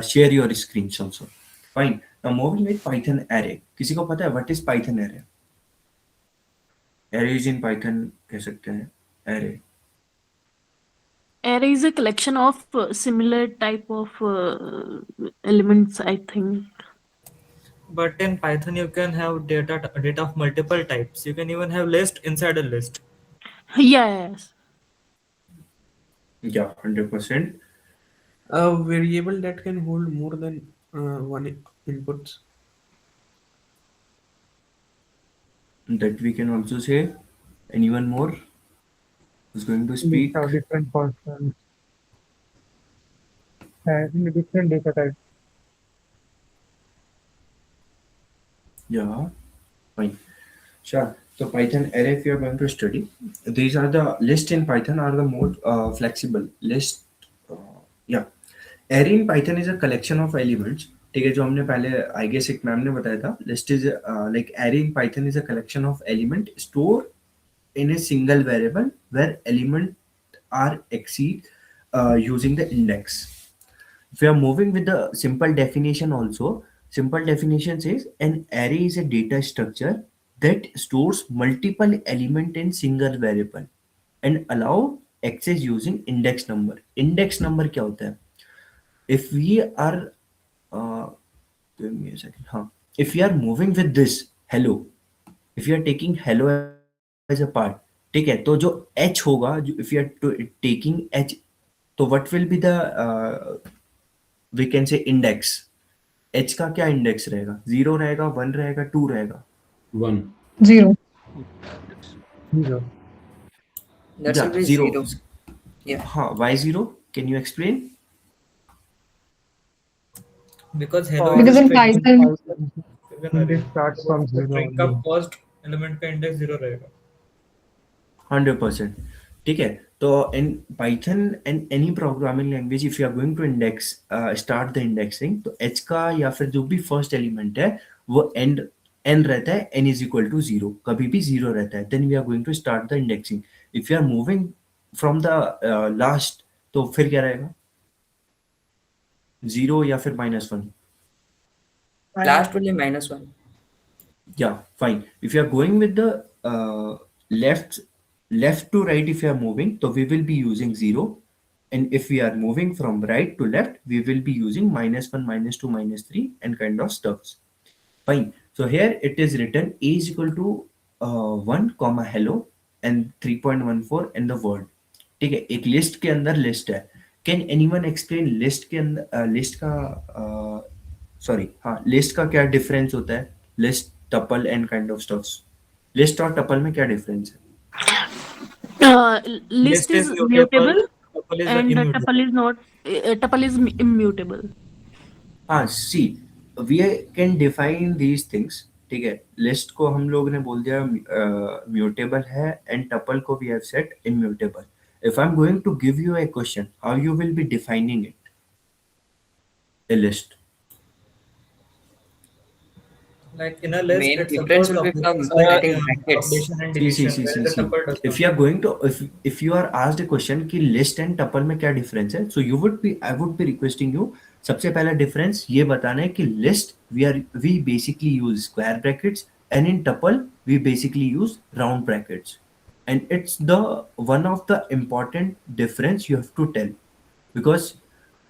Speaker 2: share your screens also. Fine. Now moving with Python array. किसी को पता है what is Python array? Arrays in Python कह सकते हैं array.
Speaker 3: Array is a collection of similar type of elements, I think.
Speaker 7: But in Python, you can have data of multiple types. You can even have list inside a list.
Speaker 3: Yes.
Speaker 2: Yeah, 100%.
Speaker 11: A variable that can hold more than one inputs.
Speaker 2: That we can also say. Anyone more who's going to speak?
Speaker 4: List of different functions in a different data type.
Speaker 2: Yeah, fine. Sure. So Python array, if you are going to study, these are the list in Python are the more flexible list. Yeah, array in Python is a collection of elements. ठीक है, जो हमने पहले I guess एक ma'am ने बताया था. List is like array in Python is a collection of element stored in a single variable where element are exceed using the index. If you are moving with the simple definition also, simple definition says an array is a data structure that stores multiple element in single variable and allow access using index number. Index number क्या होता है? If we are give me a second. हाँ, if we are moving with this hello, if you are taking hello as a part, ठीक है, तो जो h होगा, if you are taking h, तो what will be the we can say index. h का क्या index रहेगा? 0 रहेगा, 1 रहेगा, 2 रहेगा?
Speaker 9: 1.
Speaker 11: 0.
Speaker 10: That
Speaker 2: Yeah,
Speaker 10: should be
Speaker 2: 0.
Speaker 10: 0. Yeah.
Speaker 2: हाँ, why 0? Can you explain?
Speaker 7: Because hello
Speaker 11: Because
Speaker 7: is a
Speaker 11: in
Speaker 7: string.
Speaker 11: Python,
Speaker 4: Index starts from
Speaker 7: तो
Speaker 4: 0
Speaker 7: string का
Speaker 4: only.
Speaker 7: first element का index 0 रहेगा.
Speaker 2: 100%. ठीक है, तो in Python and any programming language if you are going to index start the indexing, तो h का या फिर जो भी first element है वो n रहता है, n is equal to 0, कभी भी 0 रहता है, then we are going to start the indexing. If you are moving from the last, तो फिर क्या रहेगा? 0 या फिर -1?
Speaker 10: Last will be -1.
Speaker 2: Yeah, fine. If you are going with the left to right, if you are moving, so we will be using 0. And if we are moving from right to left, we will be using -1, -2, -3 and kind of stuffs. Fine. So here it is written a is equal to 1, comma hello and 3.14 and the word. ठीक है, एक list के अंदर list है. Can anyone explain list के अंदर list का sorry हाँ लिस्ट का क्या डिफरेंस होता है? List, tuple and kind of stuffs. List और टपल में क्या डिफरेंस है?
Speaker 3: List is mutable
Speaker 7: Tuple is
Speaker 3: and
Speaker 7: immutable.
Speaker 3: tuple is not. Tuple is immutable.
Speaker 2: हाँ, see we can define these things. ठीक है, लिस्ट को हम लोग ने बोल दिया म्यूटेबल है एंड टपल को we have set immutable. If I'm going to give you a question, how you will be defining it? A list.
Speaker 7: Like in a list,
Speaker 10: Main
Speaker 7: it
Speaker 10: difference
Speaker 7: supports
Speaker 10: will be from adding brackets.
Speaker 7: updation and
Speaker 2: See, see,
Speaker 7: deletion,
Speaker 2: see,
Speaker 7: whereas
Speaker 2: see,
Speaker 7: the
Speaker 2: see.
Speaker 7: tuple does
Speaker 2: If
Speaker 7: not.
Speaker 2: you are going to, if you are asked a question कि list and tuple में क्या difference है, so you would be, I would be requesting you, सबसे पहला difference ये बताना है कि list we basically use square brackets and in tuple we basically use round brackets, and it's the one of the important difference you have to tell, because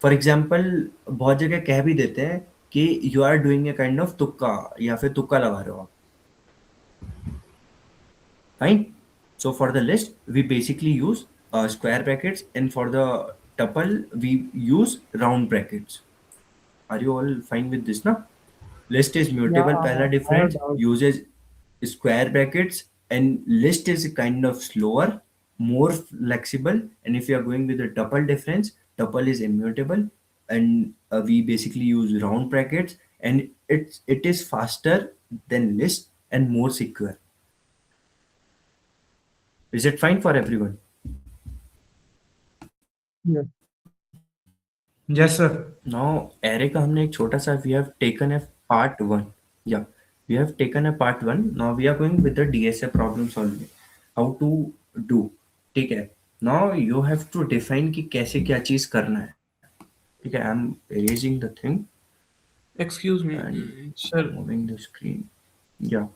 Speaker 2: for example बहुत जगह कह भी देते हैं कि you are doing a kind of तुक्का या फिर तुक्का लगा रहे हो आप. Fine. So for the list, we basically use square brackets, and for the tuple, we use round brackets. Are you all fine with this now? List is
Speaker 4: Yeah,
Speaker 2: mutable, pehla
Speaker 4: I have
Speaker 2: difference,
Speaker 4: doubt.
Speaker 2: uses square brackets, and list is kind of slower, more flexible. And if you are going with the tuple difference, tuple is immutable, and we basically use round brackets, and it is faster than list and more secure. Is it fine for everyone?
Speaker 4: Yes.
Speaker 11: Yes, sir.
Speaker 2: Now, array का हमने एक छोटा सा we have taken a part one. Yeah, we have taken a part one. Now we are going with the DSA problem solving. How to do? ठीक है. Now you have to define कि कैसे क्या चीज करना है. ठीक है. I'm erasing the thing
Speaker 11: Excuse me,
Speaker 2: and
Speaker 11: sir.
Speaker 2: moving the screen. Yeah.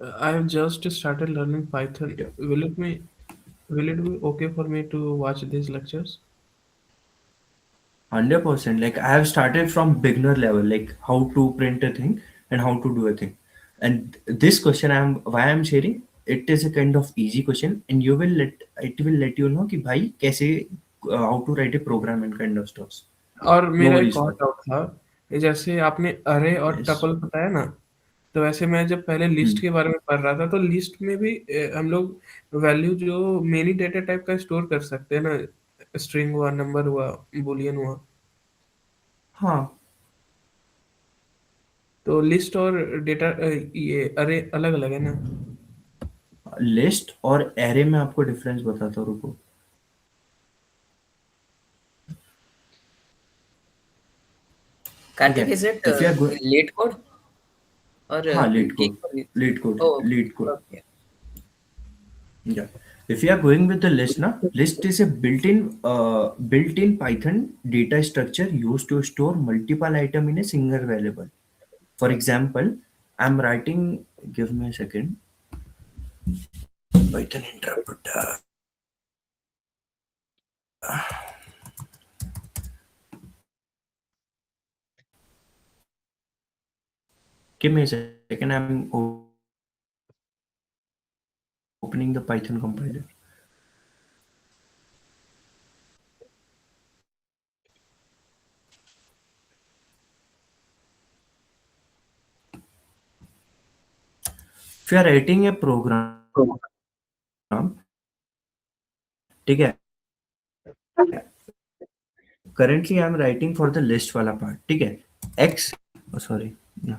Speaker 11: I have just started learning Python.
Speaker 2: Yeah.
Speaker 11: Will it be okay for me to watch these lectures?
Speaker 2: 100%. Like I have started from beginner level, like how to print a thing and how to do a thing. And this question I'm sharing, it is a kind of easy question, and it will let you know कि भाई कैसे how to write a program and kind of stuff.
Speaker 11: और
Speaker 2: No
Speaker 11: मेरा एक
Speaker 2: worries
Speaker 11: और
Speaker 2: for
Speaker 11: doubt था, ये जैसे आपने अरे और
Speaker 2: yes.
Speaker 11: टपल बताया ना, तो वैसे मैं जब पहले लिस्ट के बारे में पढ़ रहा था, तो लिस्ट में भी हम लोग वैल्यू जो मेनी डेटा टाइप का स्टोर कर सकते हैं ना, स्ट्रिंग हुआ, नंबर हुआ, बुलियन हुआ,
Speaker 2: हाँ.
Speaker 11: तो लिस्ट और डेटा ये अरे अलग अलग है ना?
Speaker 2: लिस्ट और एरे में आपको डिफरेंस बताता हूँ, रुको.
Speaker 10: Karthik, is it
Speaker 2: If you are going,
Speaker 10: late code or
Speaker 2: हाँ, lead
Speaker 10: gig
Speaker 2: code,
Speaker 10: code?
Speaker 2: lead code,
Speaker 10: Oh,
Speaker 2: lead code.
Speaker 10: okay.
Speaker 2: Yeah. If you are going with the list, na, list is a built-in Python data structure used to store multiple item in a single variable. For example, I'm writing, give me a second, Python interpreter. Give me a second, I'm opening the Python compiler. If you are writing a program, ठीक है, currently I'm writing for the list वाला part, ठीक है, x, oh sorry, no.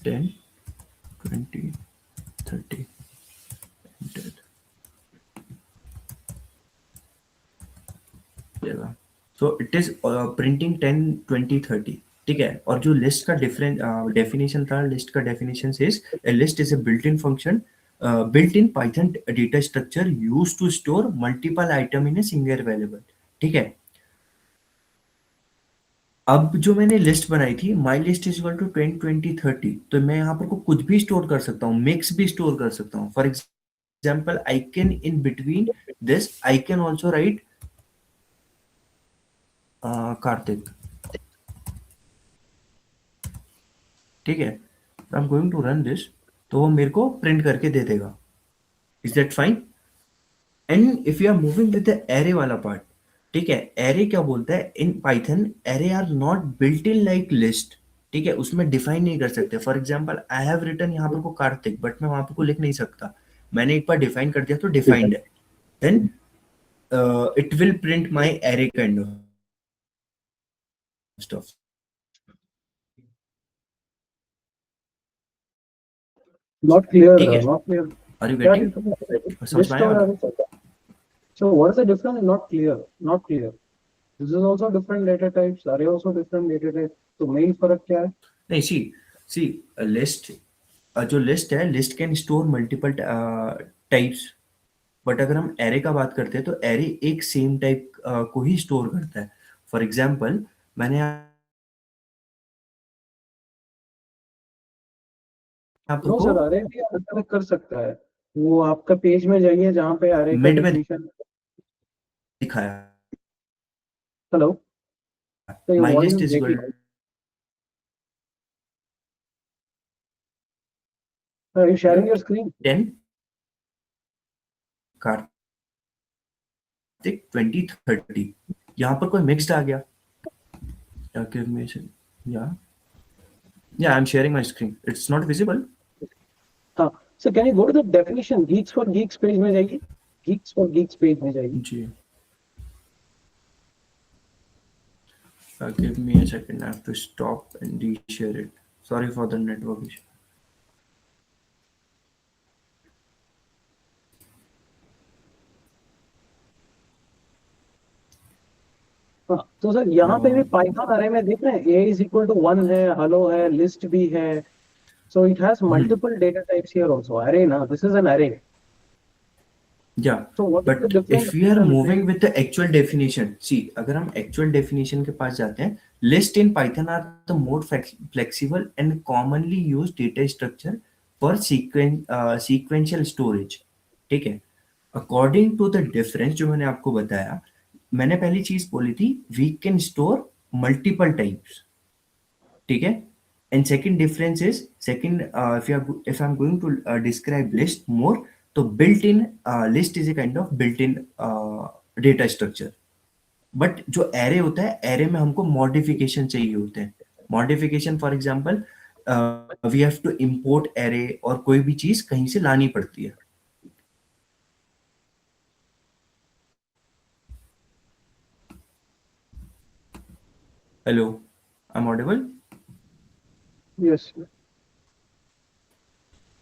Speaker 2: Ten, 20, 30, enter. So it is printing 10, 20, 30. ठीक है. और जो list का डिफरेंट डेफिनेशन था, लिस्ट का definition says a list is a built-in function, built-in Python data structure used to store multiple item in a single variable. ठीक है. अब जो मैंने लिस्ट बनाई थी, my list is equal to 10, 20, 30, तो मैं यहाँ पर को कुछ भी स्टोर कर सकता हूँ, मिक्स भी स्टोर कर सकता हूँ. For example I can in between this I can also write Kartik. ठीक है. I am going to run this, तो वो मेरे को प्रिंट करके दे देगा. Is that fine? And if you are moving with the array वाला पार्ट, ठीक है, एरे क्या बोलता है in Python, array are not built in like list. ठीक है, उसमें डिफाइन नहीं कर सकते. For example I have written यहाँ पर को कार्तिक, बट मैं वहां पर को लिख नहीं सकता. मैंने एक बार डिफाइन कर दिया तो डिफाइंड है. Then it will print my array kind of stuff.
Speaker 8: Not clear.
Speaker 2: ठीक है.
Speaker 8: Not clear.
Speaker 2: Are you
Speaker 8: क्या
Speaker 2: getting?
Speaker 8: difference है?
Speaker 2: समझ
Speaker 8: List
Speaker 2: में आया
Speaker 8: और
Speaker 2: अब?
Speaker 8: array. So what is the difference? Not clear. Not clear. This is also different data types. Array also different data types. तो main फर्क क्या है?
Speaker 2: नहीं, सी लिस्ट, जो लिस्ट है, list can store multiple types, but अगर हम एरे का बात करते हैं तो एरे एक सेम टाइप को ही स्टोर करता है. फॉर एग्जाम्पल, मैंने
Speaker 8: No
Speaker 2: आपको
Speaker 8: sir, array भी अलग अलग कर सकता है. वो आपका पेज में जाइए जहाँ पे array का
Speaker 2: मिड में
Speaker 8: definition.
Speaker 2: दिखाया,
Speaker 8: Hello. So your
Speaker 2: my
Speaker 8: volume
Speaker 2: list
Speaker 8: is
Speaker 2: is equal
Speaker 8: breaking. Are you sharing your screen?
Speaker 2: 10, Kartik 20, 30. यहाँ पर कोई मिक्स्ड आ गया. Give me a second. Yeah, I'm sharing my screen. It's not visible.
Speaker 8: हाँ. So can you go to the definition? Geeks for Geeks page में जाइए. Geeks for Geeks page में जाइए.
Speaker 2: जी. Give me a second. I have to stop and reshare it. Sorry for the network issue.
Speaker 8: हाँ, तो sir यहाँ पे भी Python अरे में देख रहे हैं a is equal to 1 है, hello है, list भी है. So it has multiple data types here also. Array ना, this is an array.
Speaker 2: Yeah,
Speaker 8: So what is the
Speaker 2: but
Speaker 8: difference
Speaker 2: if we are
Speaker 8: between
Speaker 2: moving with the actual definition, see, अगर हम actual definition के पास जाते हैं, list in Python are the more flexible and commonly used data structure for sequential storage. ठीक है. According to the difference जो मैंने आपको बताया, मैंने पहली चीज बोली थी, we can store multiple types. ठीक है. And second difference is, if I'm going to describe list more, तो built-in list is a kind of built-in data structure. But जो एरे होता है, एरे में हमको मॉडिफिकेशन चाहिए होते हैं. Modification for example, we have to import array, और कोई भी चीज कहीं से लानी पड़ती है. Hello, I am audible?
Speaker 8: Yes.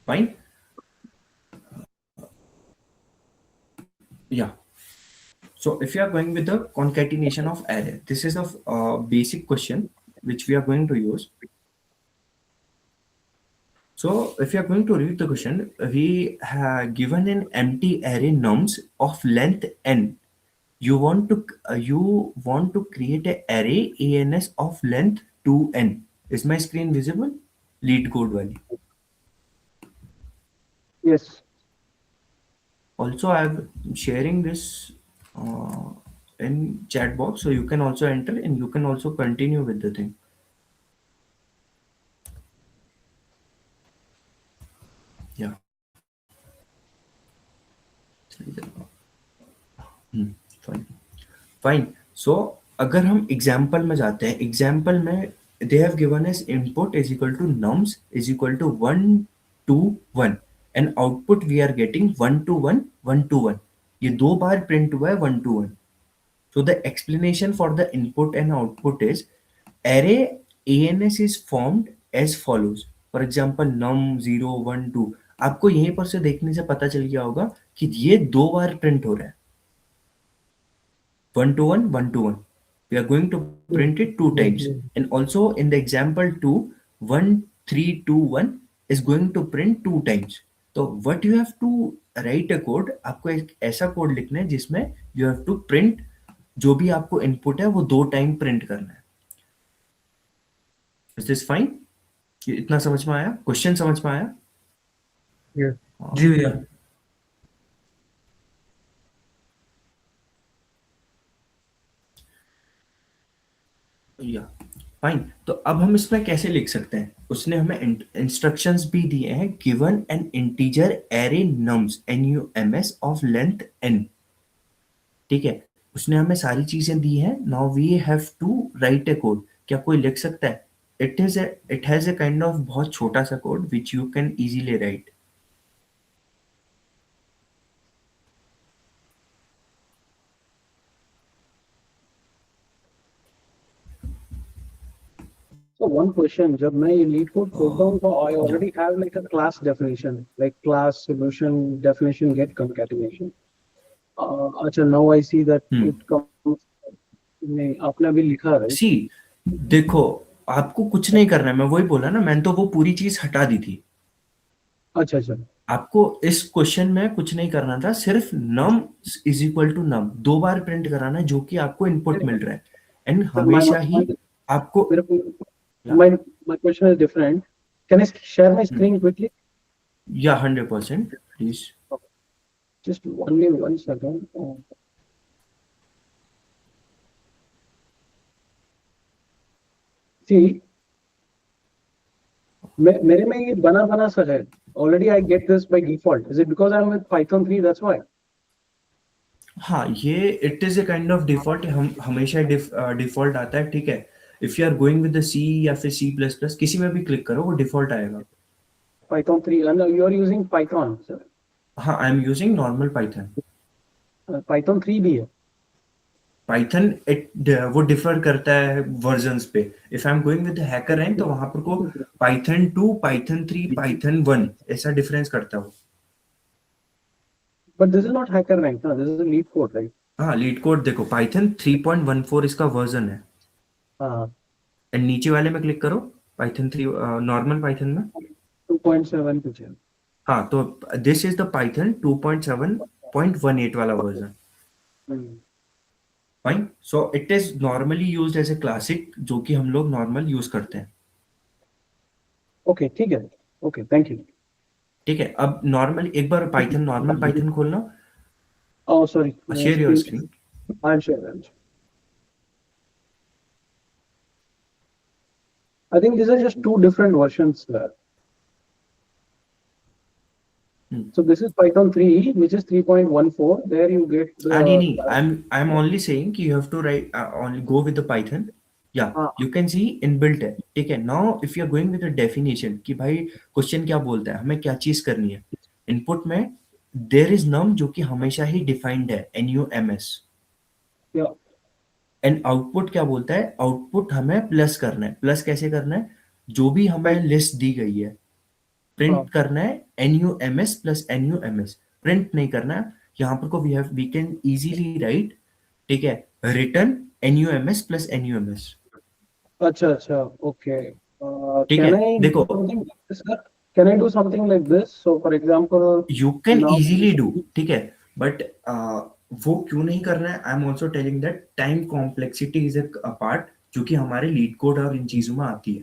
Speaker 2: Fine. Yeah. So if you are going with the concatenation of array, this is a basic question which we are going to use. So if you are going to read the question, we have given an empty array nums of length n. You want to create an array ans of length 2n. Is my screen visible? Lead code wali.
Speaker 8: Yes.
Speaker 2: Also, I'm sharing this in chat box, so you can also enter and you can also continue with the thing. Yeah. Fine. So अगर हम example में जाते हैं, example में they have given us input is equal to nums is equal to 1 to 1 and output we are getting 1 to 1 1 to 1. ये दो बार print हुआ है 1 to 1. So the explanation for the input and output is, array ANS is formed as follows. For example, num 0 1 2. आपको यहीं पर से देखने से पता चल गया होगा कि ये दो बार प्रिंट हो रहा है. 1 to 1 1 to 1. We are going to print it two times. And also in the example 2, 1 3 2 1 is going to print two times. So what you have to write a code, आपको एक ऐसा कोड लिखना है जिसमें you have to print जो भी आपको input है वो दो टाइम प्रिंट करना है. Is this fine? इतना समझ में आया? क्वेश्चन समझ में आया?
Speaker 4: Yes.
Speaker 11: जी भैया.
Speaker 2: या फाइन. तो अब हम इसमें कैसे लिख सकते हैं? उसने हमें इंस्ट्रक्शंस भी दिए हैं. Given an integer array nums NUMS of length n. ठीक है, उसने हमें सारी चीजें दी हैं. Now we have to write a code. क्या कोई लिख सकता है? It has a kind of बहुत छोटा सा code which you can easily write.
Speaker 8: So one question. जब मैं ये lead code खोलता हूँ तो I already have like a class definition, like class, solution, definition, get, concatenation. अच्छा, now I see that it comes. नहीं, आपने अभी लिखा है.
Speaker 2: सी देखो, आपको कुछ नहीं करना है, मैं वही बोला ना, मैंने तो वो पूरी चीज हटा दी थी।
Speaker 8: अच्छा अच्छा,
Speaker 2: आपको इस क्वेश्चन में कुछ नहीं करना था, सिर्फ num is equal to num 2 बार प्रिंट कराना है, जो कि आपको इनपुट मिल रहा है, एंड हमेशा ही आपको
Speaker 8: my question is different. Can I share my screen quickly?
Speaker 2: या 100% please.
Speaker 8: Just only 1 second. See, मेरे में ये बना सा है. Already I get this by default. Is it because I'm with Python 3? That's why.
Speaker 2: हाँ, ये it is a kind of default, हम हमेशा डिफॉल्ट आता है, ठीक है। If you are going with the C या फिर C++, किसी में भी क्लिक करो वो डिफॉल्ट आएगा।
Speaker 8: Python 3, and you are using Python, sir.
Speaker 2: हाँ, I am using normal Python.
Speaker 8: Python 3 भी है।
Speaker 2: पाइथन वो डिफर करता है वर्जन्स पे। If I am going with hacker rank तो वहां पर को पाइथन 2, पाइथन 3, पाइथन 1 ऐसा डिफरेंस करता है।
Speaker 8: But this is not hacker rank, no? This is a lead code, right?
Speaker 2: हाँ, लीड कोड देखो, पाइथन 3.14 इसका वर्जन है।
Speaker 8: हाँ।
Speaker 2: एंड नीचे वाले में क्लिक करो, पाइथन 3 नॉर्मल पाइथन में
Speaker 8: 2.7 कुछ है।
Speaker 2: हाँ, तो दिस इज द पाइथन 2.7.18 वाला version. Fine, so it is normally used as a classic, जो कि हम लोग नॉर्मल यूज करते हैं।
Speaker 8: ओके, ठीक है। Okay, thank you.
Speaker 2: ठीक है, अब नॉर्मल एक बार पाइथन, नॉर्मल पाइथन खोलना।
Speaker 8: Oh sorry,
Speaker 2: share your screen.
Speaker 8: I am share. I think these are just two different versions there. So this is Python 3, which is 3.14. There you get the.
Speaker 2: I'm only saying कि you have to write only go with the Python. Yeah, you can see inbuilt है, ठीक है। Now if you are going with the definition कि भाई question क्या बोलता है, हमें क्या चीज करनी है, इनपुट में there is num जो कि हमेशा ही डिफाइंड है, NUMS।
Speaker 8: Yeah.
Speaker 2: एंड आउटपुट क्या बोलता है, आउटपुट हमें प्लस करना है। प्लस कैसे करना है, जो भी हमें लिस्ट दी गई है प्रिंट करना है, NUMS प्लस NUMS, प्रिंट नहीं करना है। यहाँ पर को वी कैन इजीली राइट, ठीक है, रिटर्न NUMS प्लस NUMS।
Speaker 8: अच्छा अच्छा, ओके,
Speaker 2: ठीक है, देखो,
Speaker 8: can I do something like this? So for example,
Speaker 2: you can easily do, ठीक है, बट वो क्यों नहीं करना है, I am also telling that time complexity is a part जो कि हमारे लीड कोड और इन चीजों में आती है।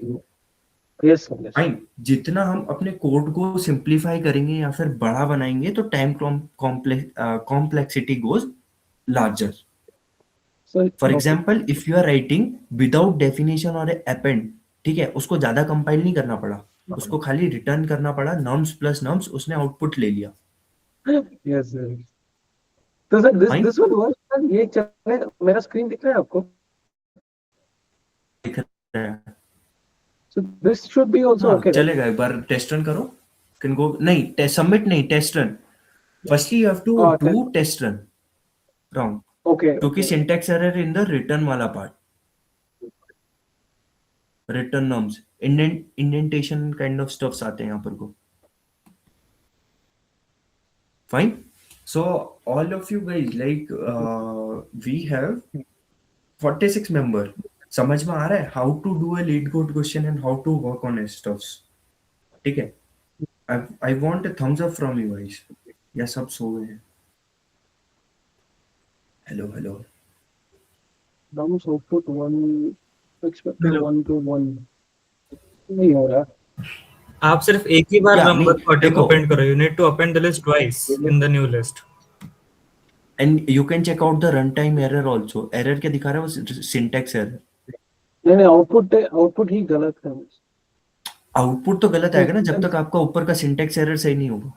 Speaker 8: Yes,
Speaker 2: फाइन, जितना हम अपने कोड को सिंप्लीफाई करेंगे या फिर बड़ा बनाएंगे तो time complexity goes larger. For example, if you are writing without definition और अपेंड, ठीक है, उसको ज्यादा कंपाइल नहीं करना पड़ा, उसको खाली रिटर्न करना पड़ा, नम्स प्लस नम्स, उसने आउटपुट ले लिया।
Speaker 8: Yes, yes. तो sir this will work, sir ये चले, मेरा स्क्रीन दिख रहा है आपको?
Speaker 2: दिख रहा है।
Speaker 8: So this should be also okay.
Speaker 2: चलेगा, एक बार टेस्ट रन करो। कैन गो, नहीं सबमिट नहीं, test run. Firstly you have to do test run wrong,
Speaker 8: okay,
Speaker 2: क्योंकि syntax error in the return वाला part, return norms, indentation kind of stuffs आते हैं यहाँ पर को। Fine, so all of you guys, like we have 46 member, समझ में आ रहा है how to do a lead code question and how to work on stuffs, ठीक है। I want a thumbs up from you guys, या सब सो गए हैं? Hello
Speaker 8: Nums output 1 expected 1 to 1 नहीं हो रहा।
Speaker 7: आप सिर्फ एक ही बार नंबर को अपेंड करो, you need to append the list twice in the new list.
Speaker 2: And you can check out the runtime error also. Error क्या दिखा रहा है, वो syntax error।
Speaker 8: नहीं, आउटपुट ही गलत है।
Speaker 2: आउटपुट तो गलत आएगा ना जब तक आपका ऊपर का सिंटैक्स एरर सही नहीं होगा।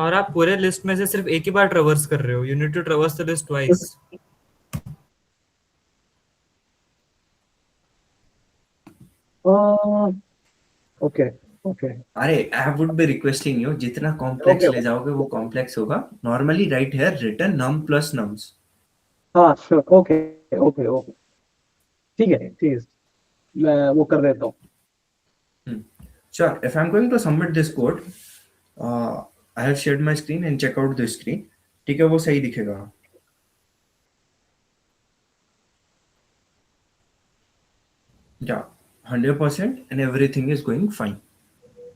Speaker 7: और आप पूरे लिस्ट में से सिर्फ एक ही बार ट्रैवर्स कर रहे हो, you need to traverse the list twice.
Speaker 8: Okay.
Speaker 2: अरे I would be requesting you, जितना कॉम्प्लेक्स ले जाओगे वो कॉम्प्लेक्स होगा। Normally right here return num plus nums.
Speaker 8: हाँ श्योर, ओके, ठीक है। मैं वो कर देता हूँ.
Speaker 2: Sure. If I'm going to submit this code, I have shared my screen and check out the screen. ठीक है, वो सही दिखेगा. Yeah, 100% and everything is going fine.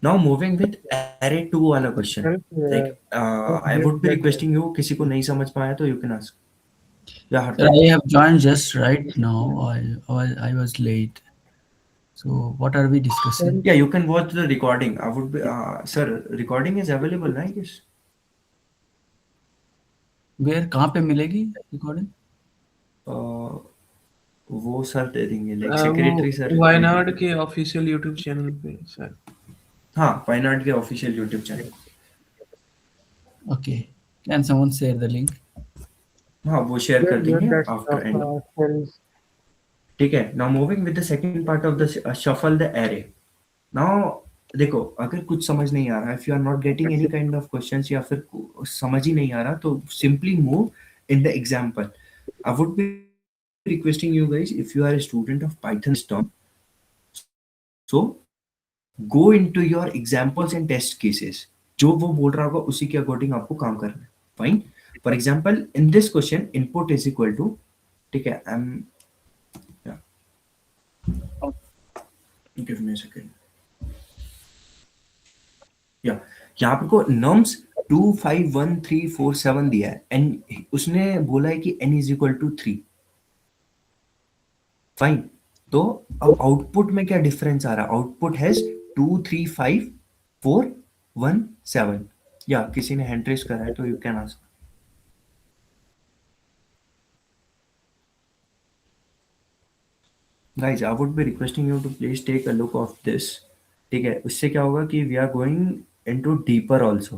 Speaker 2: Now moving with array 2 वाला question. Like I would be requesting you, किसी को नहीं समझ पाया तो you can ask. Yeah,
Speaker 12: Sir, I have joined just right now. I was late. So what are we discussing?
Speaker 2: Yeah, you can watch the recording. I would be, sir, recording is available, right? Yes.
Speaker 12: Where कहाँ पे मिलेगी recording?
Speaker 2: वो sir दे देंगे, like
Speaker 11: वो
Speaker 2: secretary sir.
Speaker 11: Wayanad के official YouTube channel पे sir.
Speaker 2: हाँ, वायनाड के official YouTube channel.
Speaker 12: Okay. Can someone share the link?
Speaker 2: हाँ, वो शेयर कर देंगे
Speaker 4: That's
Speaker 2: after end.
Speaker 4: cells.
Speaker 2: ठीक है. Now moving with the second part of the shuffle the array. Now देखो, अगर कुछ समझ नहीं आ रहा, if you are not getting any kind of questions या फिर समझ ही नहीं आ रहा, तो simply move in the example. I would be requesting you guys, if you are a student of Python STOM, so go into your examples and test cases. जो वो बोल रहा होगा उसी के अकॉर्डिंग आपको काम करना है. Fine. For example, in this question, input is equal to, ठीक है, give me a second. Yeah, यहाँ पर को nums 2, 5, 1, 3, 4, 7 दिया है and उसने बोला है कि n is equal to 3. Fine. तो अब आउटपुट में क्या डिफरेंस आ रहा है? Output has 2, 3, 5, 4, 1, 7. या किसी ने हैंड रेज करा है तो you can ask. Guys, I would be requesting you to please take a look of this. ठीक है, उससे क्या होगा कि we are going into deeper also.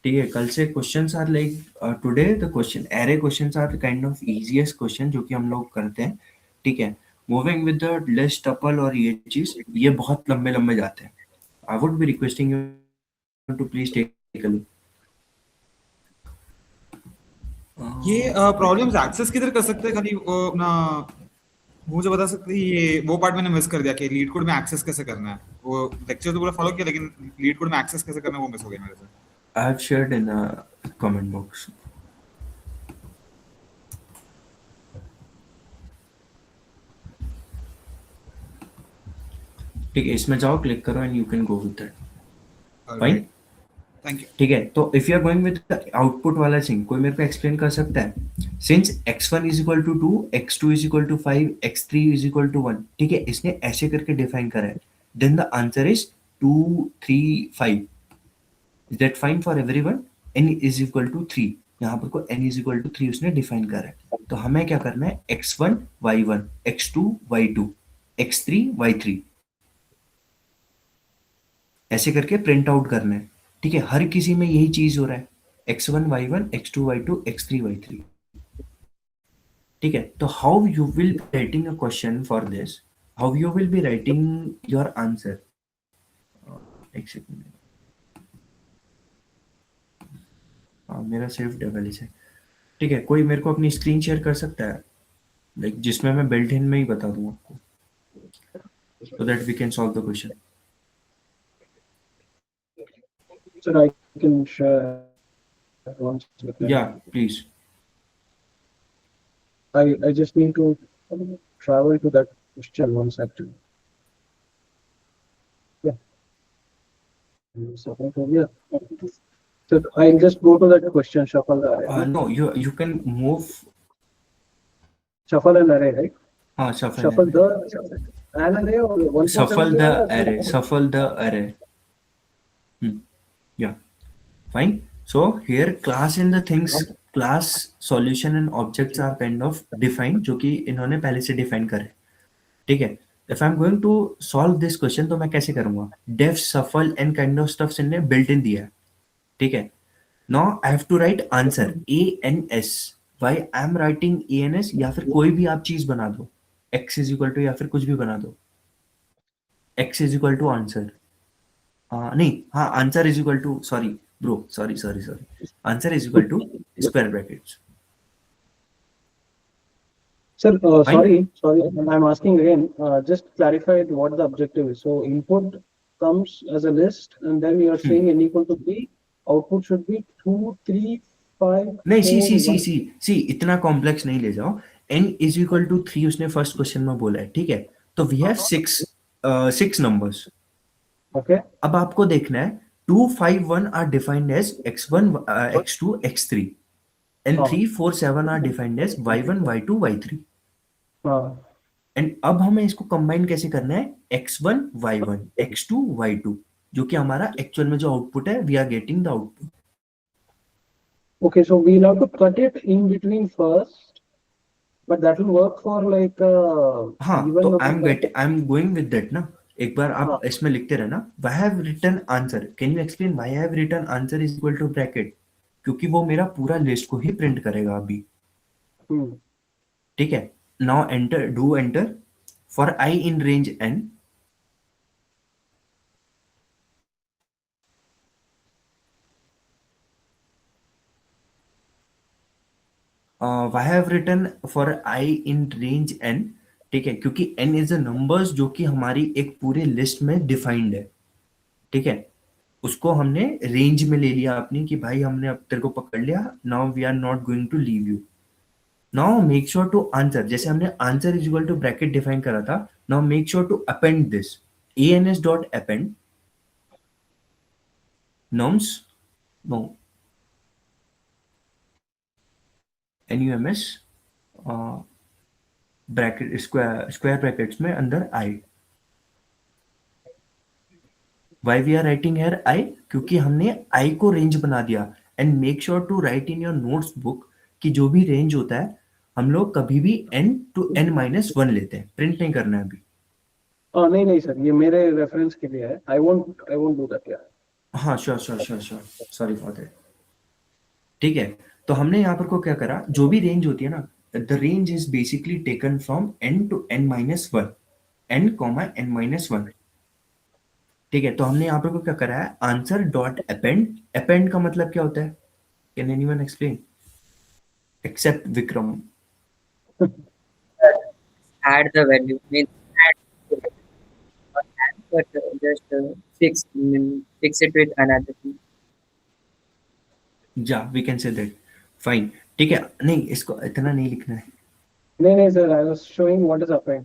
Speaker 2: ठीक है, कल से questions are like today the question array questions are kind of easiest question जो कि हम लोग करते हैं. ठीक है, moving with the list tuple और ये चीज, ये बहुत लंबे लंबे जाते हैं. I would be requesting you to please take a look.
Speaker 13: ये प्रॉब्लम्स एक्सेस किधर कर सकते हैं? खाली अपना मुझे बता सकते हैं? ये वो पार्ट मैंने मिस कर दिया कि लीड कोड में एक्सेस कैसे करना है. वो लेक्चर तो पूरा फॉलो किया लेकिन लीड कोड में एक्सेस कैसे करना है वो मिस हो गया मेरे से.
Speaker 2: I have shared in the comment box. ठीक है, इसमें जाओ, क्लिक करो and you can go with that. Fine,
Speaker 13: thank you.
Speaker 2: ठीक है, तो if you are going with the output वाला थिंग, कोई मेरे को एक्सप्लेन कर सकता है? Since x1 is equal to 2, x2 is equal to 5, x3 is equal to 1. ठीक है, इसने ऐसे करके डिफाइन करा है. Then the answer is 2, 3, 5. Is that fine for everyone? n is equal to 3. यहाँ पर को n is equal to 3 उसने डिफाइन करा है. तो हमें क्या करना है? x1 y1, x2 y2, x3 y3 ऐसे करके प्रिंट आउट करना है. ठीक है, हर किसी में यही चीज हो रहा है. x1 y1, x2 y2, x3 y3. ठीक है, तो how you will be writing a question for this, how you will be writing your answer. एक सेकंड, मेरा सेफ डिवाइस है. ठीक है, कोई मेरे को अपनी स्क्रीन शेयर कर सकता है, लाइक जिसमें मैं बिल्ट इन में ही बता दूं आपको, so that we can solve the question.
Speaker 8: Sir, I can share once.
Speaker 2: Yeah, please.
Speaker 8: I just need to travel to that question once actually. Yeah. So I'll just go to that question, shuffle the array.
Speaker 2: No, you can move.
Speaker 8: Shuffle an array, right?
Speaker 2: Shuffle
Speaker 8: an array or one.
Speaker 2: Shuffle the array. Shuffle the array. Yeah, fine. So here class in the things, class solution and objects are kind of defined, जो कि इन्होंने पहले से define करे. ठीक है, if I'm going to solve this question तो मैं कैसे करूँगा? Def, shuffle and kind of stuff इन्होंने built in दिया है. ठीक है, now I have to write answer ANS. Why I am writing ANS? या फिर कोई भी आप चीज बना दो, x is equal to या फिर कुछ भी बना दो. x is equal to answer. नहीं, हाँ, answer is equal to, sorry bro, sorry. Answer is equal to square brackets.
Speaker 8: Sir,
Speaker 2: Fine.
Speaker 8: sorry, I'm asking again. Just clarify what the objective is. So input comes as a list, and then you are saying n equal to 3. Output should be 2, 3, 5,
Speaker 2: नहीं
Speaker 8: 4, 1.
Speaker 2: सी इतना complex नहीं ले जाओ. n is equal to 3 उसने first question में बोला है, ठीक है. तो वी हैव 6 नंबर्स.
Speaker 8: Okay.
Speaker 2: अब आपको देखना है 2, 5, 1 are defined as x1, x2, x3 and 3, 4, 7 are defined as y1, y2, y3. And अब हमें इसको कंबाइन कैसे करना है, x1, y1, x2, y2, जो कि हमारा एक्चुअल में जो आउटपुट है, we are getting the output.
Speaker 8: Okay, so we'll have to cut it in between first, but that will work for like
Speaker 2: हाँ,
Speaker 8: even
Speaker 2: तो
Speaker 8: number.
Speaker 2: I am going with that ना. एक बार आप इसमें लिखते रहना, why have written answer. Can you explain why have written answer is equal to bracket, क्योंकि वो मेरा पूरा लिस्ट को ही प्रिंट करेगा अभी. ठीक है. Now enter, do enter for i in range n. I have written for I in range n. ठीक है, क्योंकि n इज अ नंबर्स जो कि हमारी एक पूरे लिस्ट में डिफाइंड है. ठीक है, उसको हमने रेंज में ले लिया अपनी कि भाई हमने अब तेरे को पकड़ लिया. Now we are not going to leave you. Now make sure to answer, जैसे हमने answer is equal to bracket define करा था. Now make sure to append this ans dot append nums no nums bracket square brackets में अंदर i. Why we are writing here i, क्योंकि हमने i को range बना दिया. And make sure to write in your notes book कि जो भी रेंज होता है हम लोग कभी भी n to n-1 लेते हैं. प्रिंट नहीं करना है अभी.
Speaker 8: नहीं सर, ये मेरे रेफरेंस के लिए है. I won't do that यार.
Speaker 2: हाँ, श्योर, सॉरी फॉर दैट. ठीक है, तो हमने यहाँ पर को क्या करा, जो भी रेंज होती है ना, the range is basically taken from n to n-1, n, n-1. ठीक है, तो हमने यहाँ पर को क्या करा है, आंसर डॉट अपेंड. अपेंड का मतलब क्या होता है, can anyone explain except Vikram?
Speaker 10: Add the value means add, but just fix it with another thing.
Speaker 2: या we can say that. Fine, ठीक है. नहीं, इसको इतना नहीं लिखना है.
Speaker 8: नहीं सर, I was showing what is append.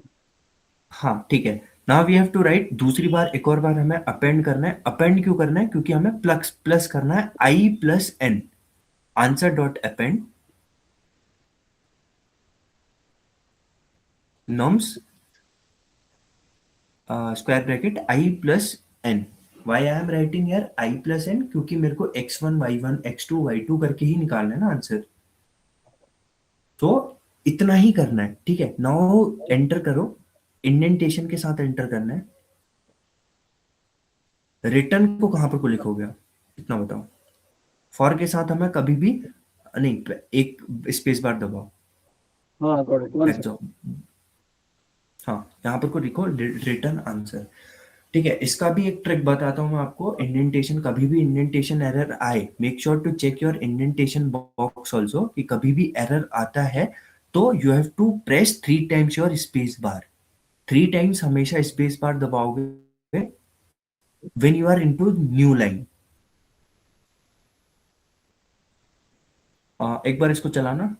Speaker 2: हाँ, ठीक है. Now we have to write. दूसरी बार, एक और बार हमें अपेंड करना है. अपेंड क्यों करना है, क्योंकि हमें प्लस करना है i plus n. Answer dot append nums square bracket i plus n. Why I am writing here i plus n, क्योंकि मेरे को x1, y1, x2, y2 करके ही निकालना है ना आंसर. तो इतना ही करना है. ठीक है, नाउ एंटर करो. इंडेंटेशन के साथ एंटर करना है. रिटर्न को कहां पर को लिखोगे आप, इतना बताओ. फॉर के साथ हमें कभी भी नहीं, एक स्पेस बार दबाओ.
Speaker 8: हाँ, got it. One second.
Speaker 2: हाँ, यहाँ पर को लिखो रिटर्न आंसर. ठीक है, इसका भी एक ट्रिक बताता हूँ मैं आपको. इंडेंटेशन, कभी भी इंडेंटेशन एरर आए, make sure to check your indentation box also, कि कभी भी एरर आता है तो you have to press 3 times your space bar. 3 times हमेशा स्पेस बार दबाओगे when you are into new line. एक बार इसको चलाना.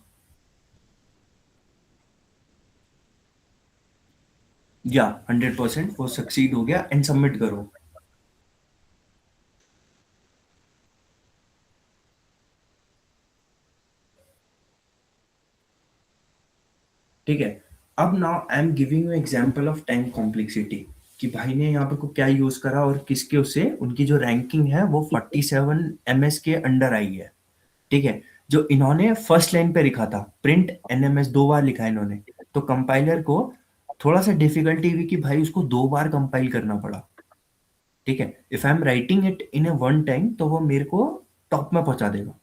Speaker 2: या 100% वो सक्सीड हो गया. एंड सबमिट करो. ठीक है, अब now I am giving you example of time complexity, कि भाई ने यहाँ पर को क्या यूज करा और किसके उससे उनकी जो रैंकिंग है वो 47 ms के अंडर आई है. ठीक है, जो इन्होंने फर्स्ट लाइन पे लिखा था प्रिंट nms 2 बार लिखा है इन्होंने, तो कंपाइलर को थोड़ा सा डिफिकल्टी हुई कि भाई उसको 2 बार कंपाइल करना पड़ा. ठीक है, if I am writing it in A one time तो वो मेरे को टॉप में पहुंचा देगा.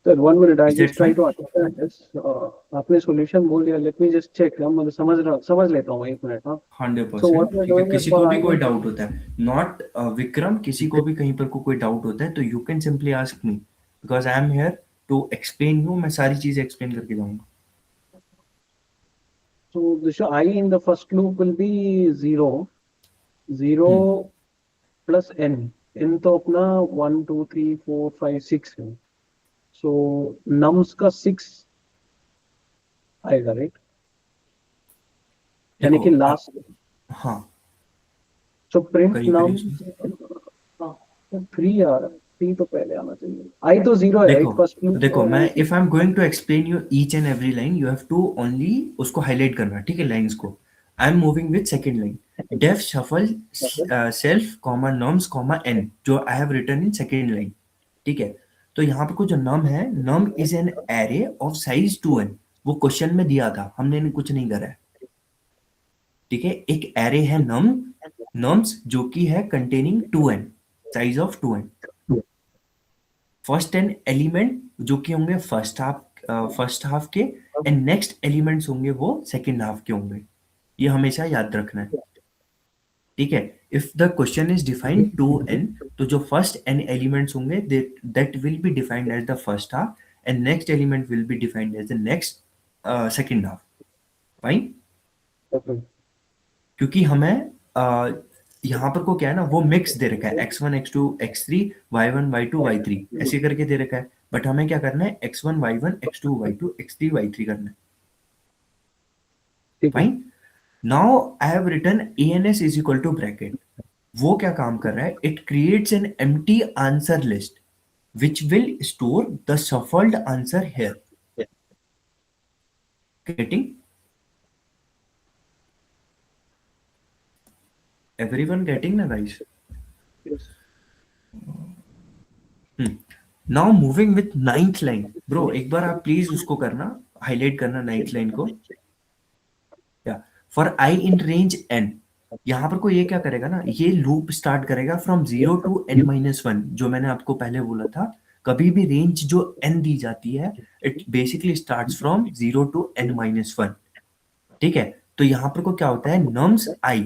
Speaker 8: Sir, 1 minute. I just try to understand this. आपने solution बोल दिया. Let me just check. मैं समझ लेता हूँ 1 मिनट. हाँ.
Speaker 2: 100%. किसी को भी कोई डाउट होता है, नॉट विक्रम, किसी को भी कहीं पर कोई डाउट होता है तो you can simply ask me, because I am here to explain you. मैं सारी चीजें एक्सप्लेन करके जाऊंगा.
Speaker 8: So the I in the first loop will be 0 plus n. n तो अपना 1 2 3 4 5 6 है. So nums का 6 आएगा, right? यानी कि लास्ट.
Speaker 2: हाँ.
Speaker 8: So print
Speaker 2: करीब
Speaker 8: nums 3 आ रहा है. 3 तो पहले आना चाहिए. I तो 0 है, right? First loop.
Speaker 2: देखो मैं if I'm going to explain you each and every line, you have to only उसको highlight करना, ठीक है, लाइंस को. I'm moving with second line. Def shuffle self comma nums comma n जो I have written in second line, ठीक है. तो यहाँ पर कुछ जो num है, num is an array of size 2n. वो क्वेश्चन में दिया था, हमने कुछ नहीं करा है, ठीक है. एक array है nums जो कि है containing 2n, size of 2n. First an element जो कि होंगे फर्स्ट हाफ के, एंड नेक्स्ट एलिमेंट्स होंगे वो सेकंड हाफ के होंगे. ये हमेशा याद रखना है, ठीक है. If the question is defined 2n, तो जो फर्स्ट n एलिमेंट्स होंगे that will be defined as the first half, and next element will be defined as the next second half. Fine. क्योंकि हमें यहाँ पर को क्या है ना, वो मिक्स दे रखा है, x1 x2 x3 y1 y2 y3 ऐसे करके दे रखा है. बट हमें क्या करना है, x1 y1 x2 y2 x3 y3 करना है. Fine. Now I have written ans is equal to bracket. वो क्या काम कर रहा है, it creates an empty answer list which will store the shuffled answer here. Getting? Everyone getting na guys?
Speaker 8: Yes.
Speaker 2: Now moving with 9th line. Bro, एक बार आप please उसको करना, हाईलाइट करना 9th line को. For I in range n. यहाँ पर को ये क्या करेगा ना, ये लूप स्टार्ट करेगा फ्रॉम 0 to n-1. जो मैंने आपको पहले बोला था, कभी भी रेंज जो n दी जाती है, it basically starts from 0 to n-1. ठीक है. तो यहाँ पर को क्या होता है, nums I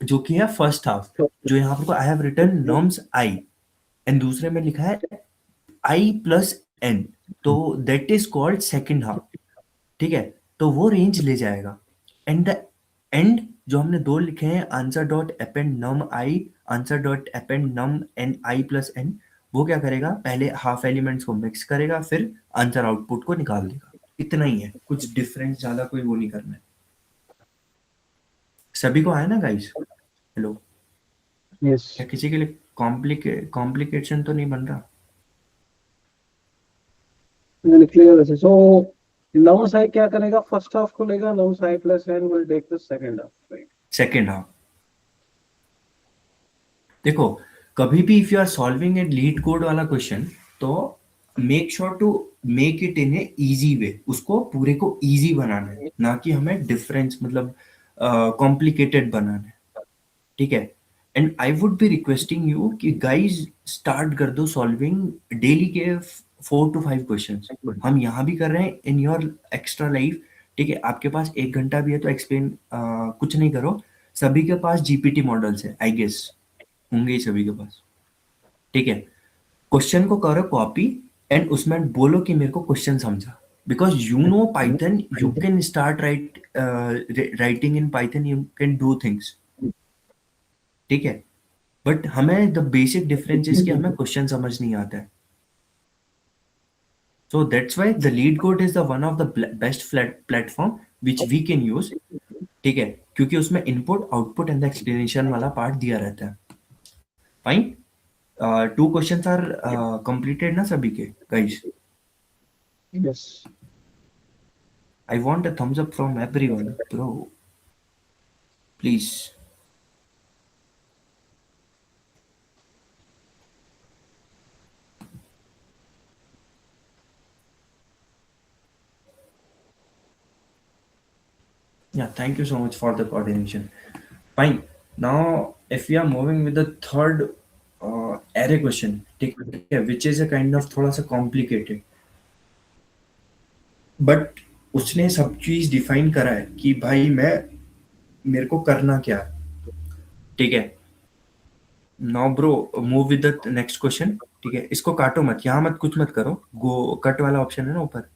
Speaker 2: जो कि है फर्स्ट हाफ, जो यहाँ पर I have written nums i, and दूसरे में लिखा है आई प्लस एन, तो that is called second half. ठीक है. तो वो रेंज ले जाएगा, एंड द एंड जो हमने दो लिखे हैं, आंसर डॉट अपेंड नम आई, आंसर डॉट अपेंड नम एन आई प्लस एन, वो क्या करेगा, पहले हाफ एलिमेंट्स को मिक्स करेगा, फिर आंसर आउटपुट को निकाल देगा. इतना ही है, कुछ डिफरेंस ज्यादा कोई वो नहीं करना है. सभी को आया ना गाइस? हेलो.
Speaker 8: यस.
Speaker 2: क्या किसी के लिए कॉम्प्लिकेशन तो नहीं बन रहा?
Speaker 8: क्लियर है. सो नम्स आई क्या करेगा, फर्स्ट हाफ को लेगा, nums i plus n will take the second half, right?
Speaker 2: Second half. देखो, कभी भी if you are solving a leet code वाला क्वेश्चन, तो make sure to make it in a easy way. उसको पूरे को इजी बनाना है, ना कि हमें डिफरेंस मतलब कॉम्प्लिकेटेड बनाना है. ठीक है. And I would be requesting you कि गाइज स्टार्ट कर दो सॉल्विंग डेली के 4 to 5 क्वेश्चंस. हम यहाँ भी कर रहे हैं इन योर एक्स्ट्रा लाइफ. ठीक है. आपके पास 1 घंटा भी है तो एक्सप्लेन कुछ नहीं करो. सभी के पास जीपीटी मॉडल्स है, आई गेस होंगे ही सभी के पास. ठीक है. क्वेश्चन को करो कॉपी, एंड उसमें बोलो कि मेरे को क्वेश्चन समझा. Because you know Python, you can start writing in Python, you can do things. ठीक है. बट हमें द बेसिक डिफरेंस इज कि हमें क्वेश्चन समझ नहीं आता है. So that's why the leet code is the one of the best platform which we can use. ठीक है. क्योंकि उसमें input, output and the explanation वाला पार्ट दिया रहता है. फाइन. 2 क्वेश्चंस आर कंप्लीटेड ना सभी के guys?
Speaker 8: Yes.
Speaker 2: I want a thumbs up from everyone bro, please. Yeah, thank you so much for the coordination. Fine. Now, if we are moving with the third array question, which is a kind of थोड़ा सा complicated, but उसने सब चीज define करा है कि भाई मेरे को करना क्या है. ठीक है. Now bro, move with the next question. ठीक है. इसको काटो मत, यहाँ मत कुछ मत करो. गो कट वाला ऑप्शन है ना ऊपर,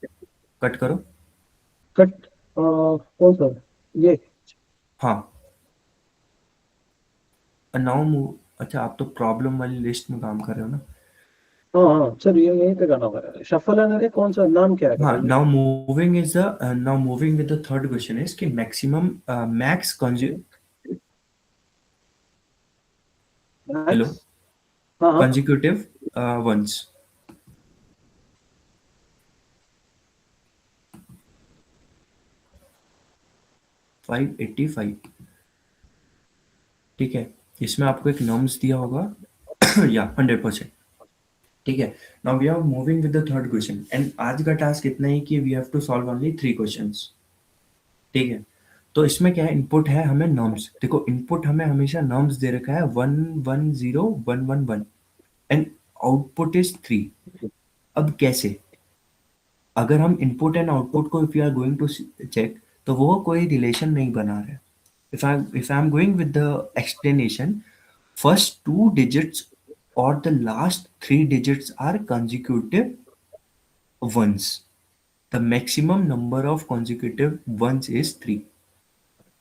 Speaker 2: कट करो.
Speaker 8: कट कौन सा ये?
Speaker 2: हाँ, नाउ मूव। अच्छा, आप तो प्रॉब्लम वाली लिस्ट में काम कर रहे हो ना?
Speaker 8: हाँ हाँ सर, ये यहीं पे करना पड़ेगा। शफल है, कौन सा नाम क्या है
Speaker 2: हाँ,
Speaker 8: बताइए।
Speaker 2: Now moving with the third question is कि मैक्सिमम मैक्स हेलो,
Speaker 8: मैक्स। हाँ हाँ
Speaker 2: consecutive ones. 585। ठीक है, इसमें आपको एक नम्स दिया होगा या 100%। ठीक है, now we are moving with the third question and आज का टास्क इतना ही कि we have to solve only 3 questions. ठीक है, तो इसमें क्या है, इनपुट है हमें नम्स। देखो, इनपुट हमें हमेशा नम्स दे रखा है 110111 एंड आउटपुट इज 3। अब कैसे, अगर हम इनपुट एंड आउटपुट को if you are going to check तो वो कोई रिलेशन नहीं बना रहे। if I'm going with the explanation, first 2 digits or the last 3 digits are consecutive ones. The maximum number of consecutive ones is 3।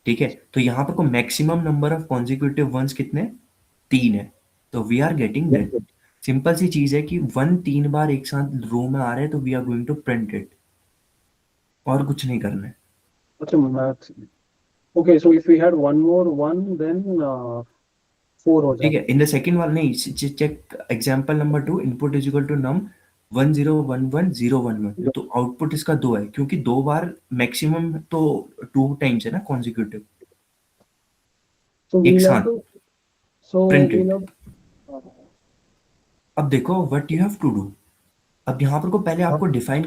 Speaker 2: ठीक है, तो यहाँ पर को maximum number of consecutive ones कितने, 3 है। तो we are getting that. Simple सी चीज है कि 1 3 बार एक साथ रो में आ रहे हैं तो we are going to print it, और कुछ नहीं करना है।
Speaker 8: अच्छा max. Okay, so if we had one more one then 4 हो
Speaker 2: ठीक है,
Speaker 8: जाता।
Speaker 2: इन द सेकंड वन नहीं, check example number 2, input is equal to num 1011 011। तो आउटपुट इसका 2 है क्योंकि 2 बार मैक्सिमम तो 2 टाइम्स है ना कॉन्जिक्यूटिव,
Speaker 8: So
Speaker 2: एक
Speaker 8: we'll have
Speaker 2: साथ
Speaker 8: to. So
Speaker 2: print
Speaker 8: we'll
Speaker 2: it.
Speaker 8: have.
Speaker 2: अब देखो what you have to do. अब यहाँ पर को पहले आपको डिफाइन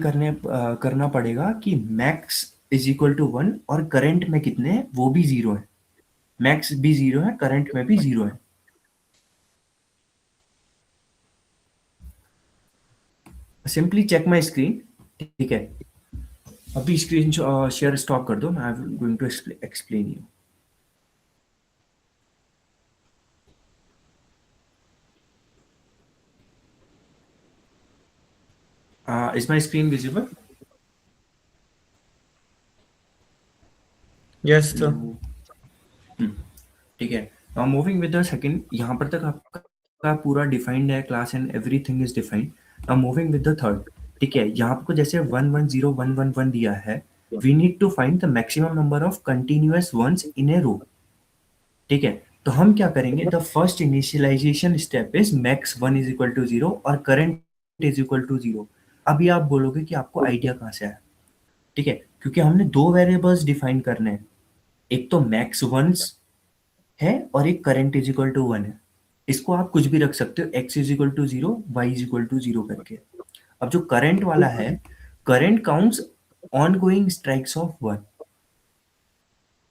Speaker 2: करना पड़ेगा कि मैक्स इज इक्वल टू 1 और करंट में कितने हैं, वो भी 0 है। मैक्स भी 0 है, करंट में भी 0 है। Simply check my screen. ठीक है, अभी स्क्रीन शेयर स्टॉप कर दो, मैं I am going to explain you. Is my screen visible?
Speaker 7: Yes sir.
Speaker 2: ठीक है, now moving with the second. यहाँ पर तक आपका पूरा डिफाइंड है, class and everything is defined. Now moving with the third. ठीक है, यहाँ पर जैसे 110111 दिया है, we need to find the maximum number of continuous once in a row. ठीक है, तो हम क्या करेंगे, the first initialisation step is max 1 is equal to 0 और करंट इज इक्वल टू 0। अभी आप बोलोगे कि आपको आइडिया कहाँ से आया। ठीक है, क्योंकि हमने 2 वेरिएबल्स डिफाइन करने हैं, एक तो मैक्स वंस है और एक करंट इज इक्वल टू 1 है। इसको आप कुछ भी रख सकते हो, x is equal to 0, y is equal to 0 करके। अब जो करंट वाला है, current counts on going strikes of 1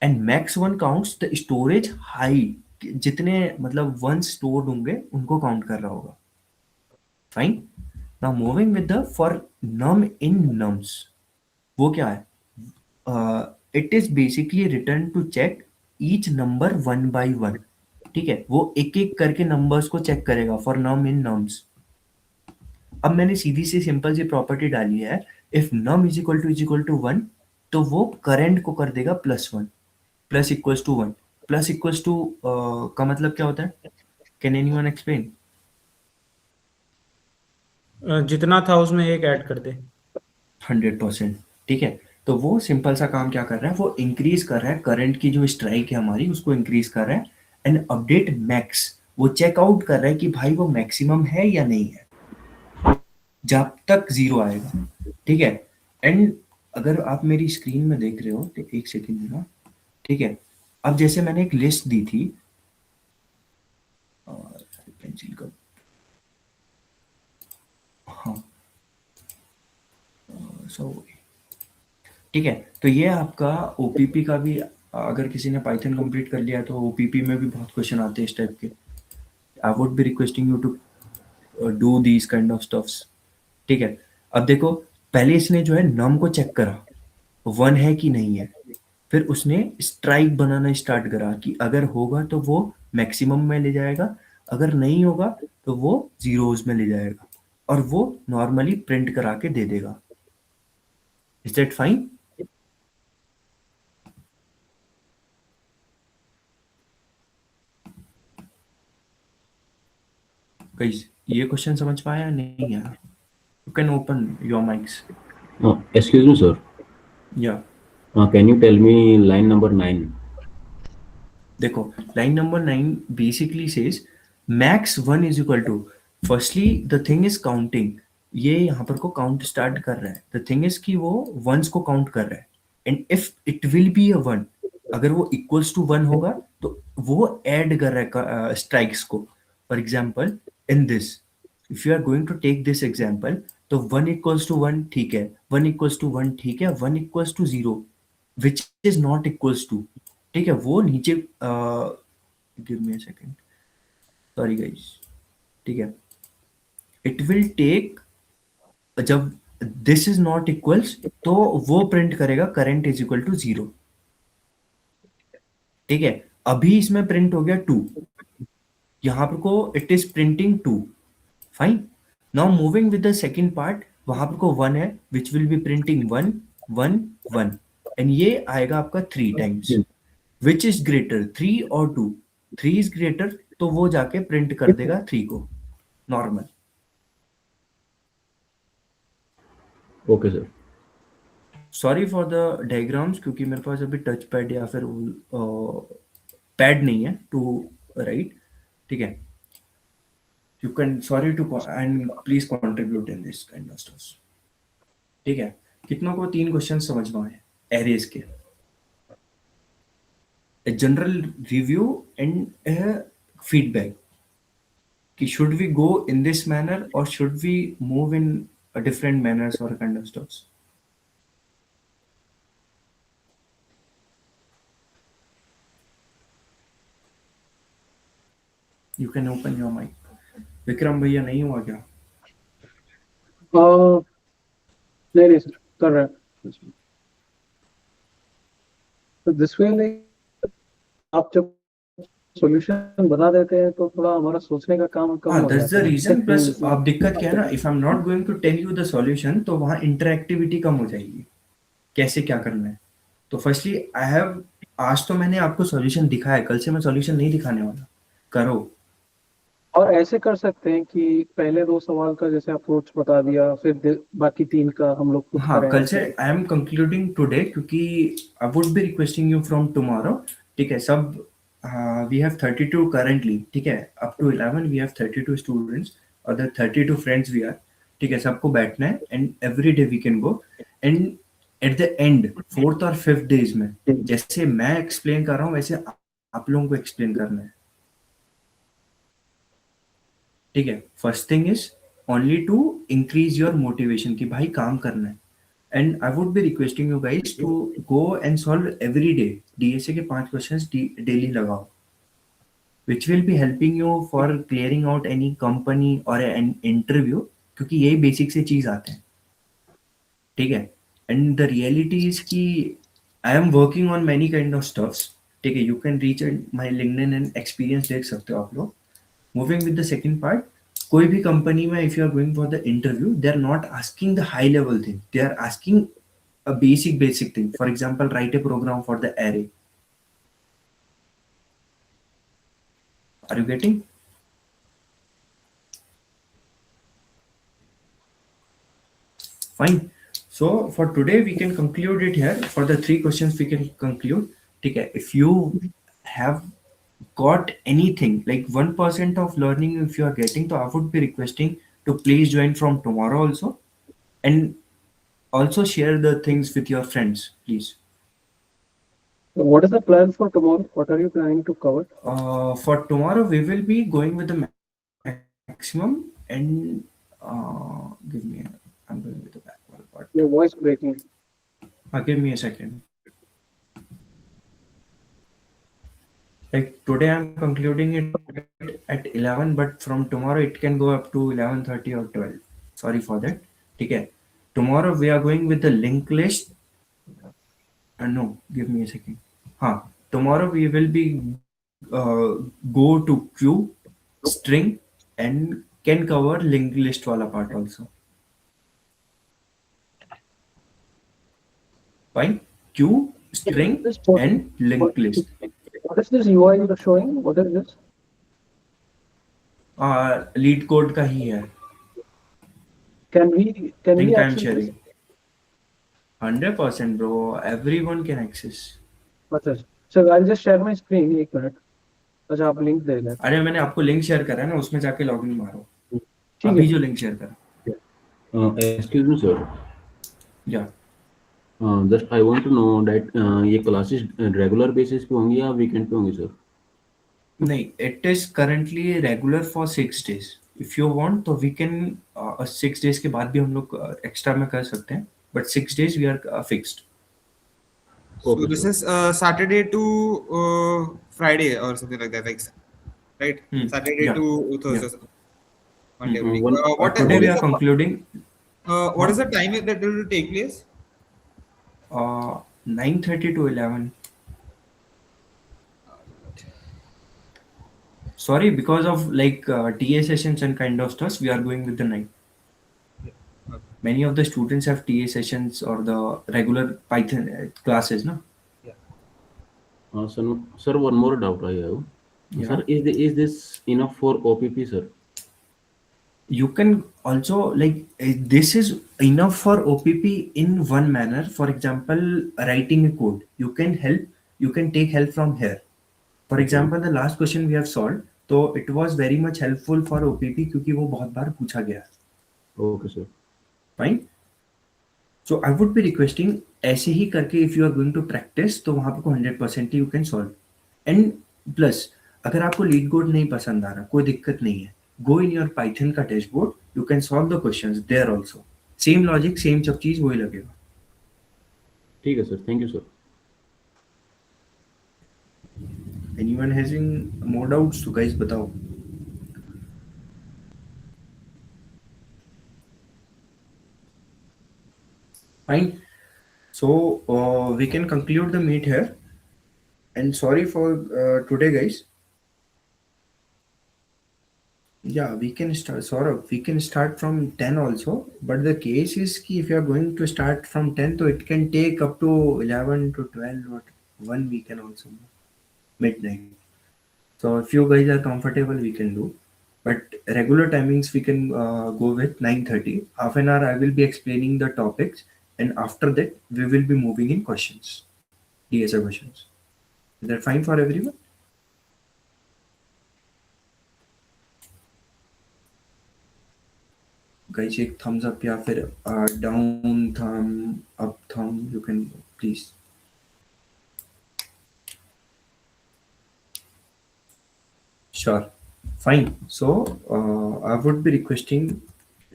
Speaker 2: and max 1 counts the storage high, जितने मतलब 1 स्टोर्ड होंगे उनको काउंट कर रहा होगा। Fine, now moving with the for num in nums. वो क्या है, it is basically return to check each number 1 by 1। ठीक है, वो एक एक करके नंबर्स को चेक करेगा फॉर नम इन नम्स। अब मैंने सीधी सी सिंपल सी प्रॉपर्टी डाली है, if num is equal to 1 तो वो करंट को कर देगा +1, plus equals to 1। Plus equals to का मतलब क्या होता है, कैन एनीवन एक्सप्लेन?
Speaker 7: जितना था उसमें एक ऐड कर दे।
Speaker 2: 100%। ठीक है, तो वो सिंपल सा काम क्या कर रहा है, वो इंक्रीज कर रहा है करंट की जो स्ट्राइक है हमारी, उसको इंक्रीज कर रहा है एंड अपडेट मैक्स, वो चेकआउट कर रहा है कि भाई वो मैक्सिमम है या नहीं है, जब तक 0 आएगा। ठीक है, एंड अगर आप मेरी स्क्रीन में देख रहे हो तो एक सेकेंड देना। ठीक है, अब जैसे मैंने एक लिस्ट दी थी, और पेंसिल का, हाँ ठीक है, तो ये आपका ओपीपी का भी, अगर किसी ने पाइथन कंप्लीट कर लिया तो ओपीपी में भी बहुत क्वेश्चन आते हैं इस टाइप के। I would be requesting you to do these kind of stuffs. ठीक है, अब देखो पहले इसने जो है नम को चेक करा 1 है कि नहीं है, फिर उसने स्ट्राइक बनाना स्टार्ट करा कि अगर होगा तो वो मैक्सिमम में ले जाएगा, अगर नहीं होगा तो वो जीरोज में ले जाएगा, और वो नॉर्मली प्रिंट करा के दे देगा। Is that fine? गाइस ये क्वेश्चन समझ पाया नहीं यार? You can open your mics.
Speaker 14: Excuse me, sir.
Speaker 2: Yeah.
Speaker 14: Can you tell me line number 9?
Speaker 2: देखो line number 9 basically says max 1 is equal to, firstly the thing is counting. ये यहाँ पर को काउंट स्टार्ट कर रहा है. द थिंग इज कि वो वंस को काउंट कर रहा है. And if it will be a 1, अगर वो इक्वल्स टू 1 होगा तो वो ऐड कर रहा है स्ट्राइक्स को. For example in this, if you are going to take this example, तो 1 इक्वल्स टू 1 ठीक है, 1 इक्वल्स टू 1 ठीक है, 1 equals to 0 which is not equals to, ठीक है, वो नीचे give me a second, sorry guys, ठीक है, इट विल टेक, जब दिस इज नॉट इक्वल्स तो वो प्रिंट करेगा करंट इज इक्वल टू 0, ठीक है. अभी इसमें प्रिंट हो गया 2, यहां पर को it is printing 2, fine. Now moving with the second part, वहां पर को 1 है विच विल बी प्रिंटिंग 1 1 1, एंड ये आएगा आपका 3 टाइम्स. विच इज ग्रेटर, 3 और 2? 3 इज ग्रेटर, तो वो जाके प्रिंट कर देगा 3 को normal.
Speaker 14: Okay sir.
Speaker 2: Sorry for the diagrams, क्योंकि मेरे पास अभी टच पैड या फिर पैड नहीं है टू राइट, ठीक है. You can, sorry to and please contribute in this kind of stuff, ठीक है. कितनों को 3 क्वेश्चन समझ में आए एरेज के? A general review and a feedback. कि should we go in this manner or should we move in a different manners or kind of stuff? You can open your mic. Vikram भैया नहीं हुआ क्या?
Speaker 8: नहीं सर, कर रहा है. तो दिस वे लाइक आप जब सॉल्यूशन बता देते हैं तो थोड़ा हमारा सोचने का काम कम हो
Speaker 2: that's
Speaker 8: जाता
Speaker 2: the
Speaker 8: है.
Speaker 2: reason. प्लस आप दिक्कत क्या है ना, if I'm not going to tell you the solution, तो वहाँ इंटरएक्टिविटी कम हो जाएगी. कैसे क्या करना है? तो फर्स्टली आई हैव, आज तो मैंने आपको सॉल्यूशन दिखाया, कल से मैं सॉल्यूशन नहीं दिखाने वाला. करो.
Speaker 8: और ऐसे कर सकते हैं कि पहले 2 सवाल का जैसे अप्रोच बता दिया, फिर बाकी 3 का हम लोग खुद
Speaker 2: हाँ,
Speaker 8: करें.
Speaker 2: कल से आई एम कंक्लूडिंग टुडे, क्योंकि I would be requesting you from tomorrow, ठीक है. सब वी हैव 32 करंटली, ठीक है, up to 11 we have 32 students, other 32 friends we are, ठीक है. सबको बैठना है and every day we can go, and at the end 4th और 5th डेज में जैसे मैं एक्सप्लेन कर रहा हूँ वैसे आप लोगों को एक्सप्लेन करना है, ठीक है. First thing is only to increase your motivation कि भाई काम करना है. And I would be requesting you guys to go and solve every day DSA के 5 क्वेश्चंस डेली लगाओ, which will be helping you for clearing out any company और an interview, क्योंकि यही बेसिक से चीज आते हैं, ठीक है. एंड द रियलिटी इज कि I am working on many kind of stuffs, ठीक है. You can reach my LinkedIn and experience देख सकते हो आप लोग. Moving with the second part, कोई भी कंपनी में if you are going for the interview, they are not asking the high level thing, they are asking a basic thing. For example, write a program for the array. Are you getting? Fine. So for today we can conclude it here. For the 3 questions we can conclude, ठीक है. If you have got anything like 1% of learning if you are getting, so I would be requesting to please join from tomorrow also, and also share the things with your friends, please.
Speaker 8: What is the plan for tomorrow? What are you planning to cover?
Speaker 2: For tomorrow we will be going with the maximum, and give me I'm going with the backward part.
Speaker 8: Your voice breaking.
Speaker 2: Give me a second. Like today I'm concluding it at 11, but from tomorrow it can go up to 11:30 or 12. Sorry for that. ठीक है. Tomorrow we are going with the linked list. No, give me a second. हाँ, tomorrow we will be go to queue, string, and can cover linked list वाला part also. Fine. Queue, string, and linked list.
Speaker 8: What is this UI you're showing? What is this?
Speaker 2: Leet code का ही है.
Speaker 8: Can we
Speaker 2: Think I'm
Speaker 8: access this?
Speaker 2: sharing. 100% bro. Everyone can access.
Speaker 8: अच्छा, so I'll just share my screen. एक minute. अच्छा, आप link दे दें.
Speaker 2: अरे मैंने आपको लिंक शेयर करा है ना, उसमें जाके लॉगिन मारो.
Speaker 8: ठीक
Speaker 2: अभी
Speaker 8: है.
Speaker 2: जो लिंक शेयर करा.
Speaker 14: Excuse me, sir.
Speaker 2: Yeah.
Speaker 14: Just I want to know that ये classes regular basis पे होंगी या weekend पे होंगी, sir?
Speaker 2: नहीं, it is currently regular for 6 days. If you want तो we can 6 days के बाद भी हम लोग extra में कर सकते हैं. But 6 days we are fixed.
Speaker 13: So this is Saturday to Friday or something like that, like, right? Saturday
Speaker 2: Yeah.
Speaker 13: to Thursday.
Speaker 2: Yeah.
Speaker 13: Monday.
Speaker 2: Today we are concluding.
Speaker 13: What is the time that it will take place?
Speaker 2: 9:30 to 11. Sorry, because of like TA sessions and kind of stuff, we are going with the night. Many of the students have TA sessions or the regular Python classes, no?
Speaker 14: Sir, one more doubt I have.
Speaker 2: Yeah.
Speaker 14: Sir, is this enough for OPP, sir?
Speaker 2: You can also like this is enough for OPP in one manner. For example, writing a code. You can take help from here. For example, the last question we have solved, so it was very much helpful for OPP क्योंकि वो बहुत बार पूछा गया.
Speaker 14: Okay, sir.
Speaker 2: Fine. So I would be requesting ऐसे ही करके if you are going to practice तो वहाँ पे को 100% you can solve. And plus अगर आपको लीड कोड नहीं पसंद आ रहा, कोई दिक्कत नहीं है. Go in your Python का dashboard. You can solve the questions there also. Same logic, same सब चीज वही लगेगा.
Speaker 14: ठीक है sir. Thank you, sir.
Speaker 2: Anyone having more doubts? तो guys बताओ. Fine. So we can conclude the meet here. And sorry for today, guys. Yeah, we can start. Saurabh, we can start from 10 also. But the case is कि if you are going to start from 10, so it can take up to 11 to 12 or 1 weekend also. Midnight. So if you guys are comfortable, we can do. But regular timings we can go with 9:30. Half an hour I will be explaining the topics, and after that we will be moving in questions. DSA questions. Is that fine for everyone? Guys, एक thumbs up या फिर down thumb, up thumb. You can please. Sure. Fine. So I would be requesting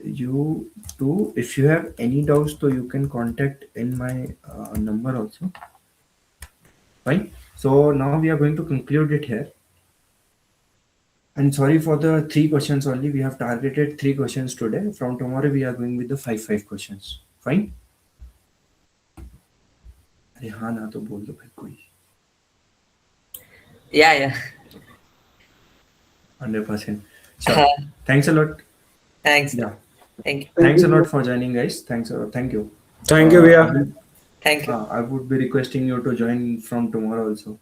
Speaker 2: you to, if you have any doubts, so you can contact in my number also. Fine. So now we are going to conclude it here. And sorry for the 3 questions only. We have targeted 3 questions today. From tomorrow we are going with the 5 questions. Fine. अरे हाँ ना तो बोल दो फिर कोई.
Speaker 10: Yeah.
Speaker 2: 100%. Sure. Thanks a lot.
Speaker 10: Thanks.
Speaker 2: Yeah.
Speaker 10: Thank you.
Speaker 2: Thanks a lot for joining, guys. Thanks a lot. Thank you.
Speaker 13: Thank you, Via.
Speaker 10: Thank you.
Speaker 2: I would be requesting you to join from tomorrow also.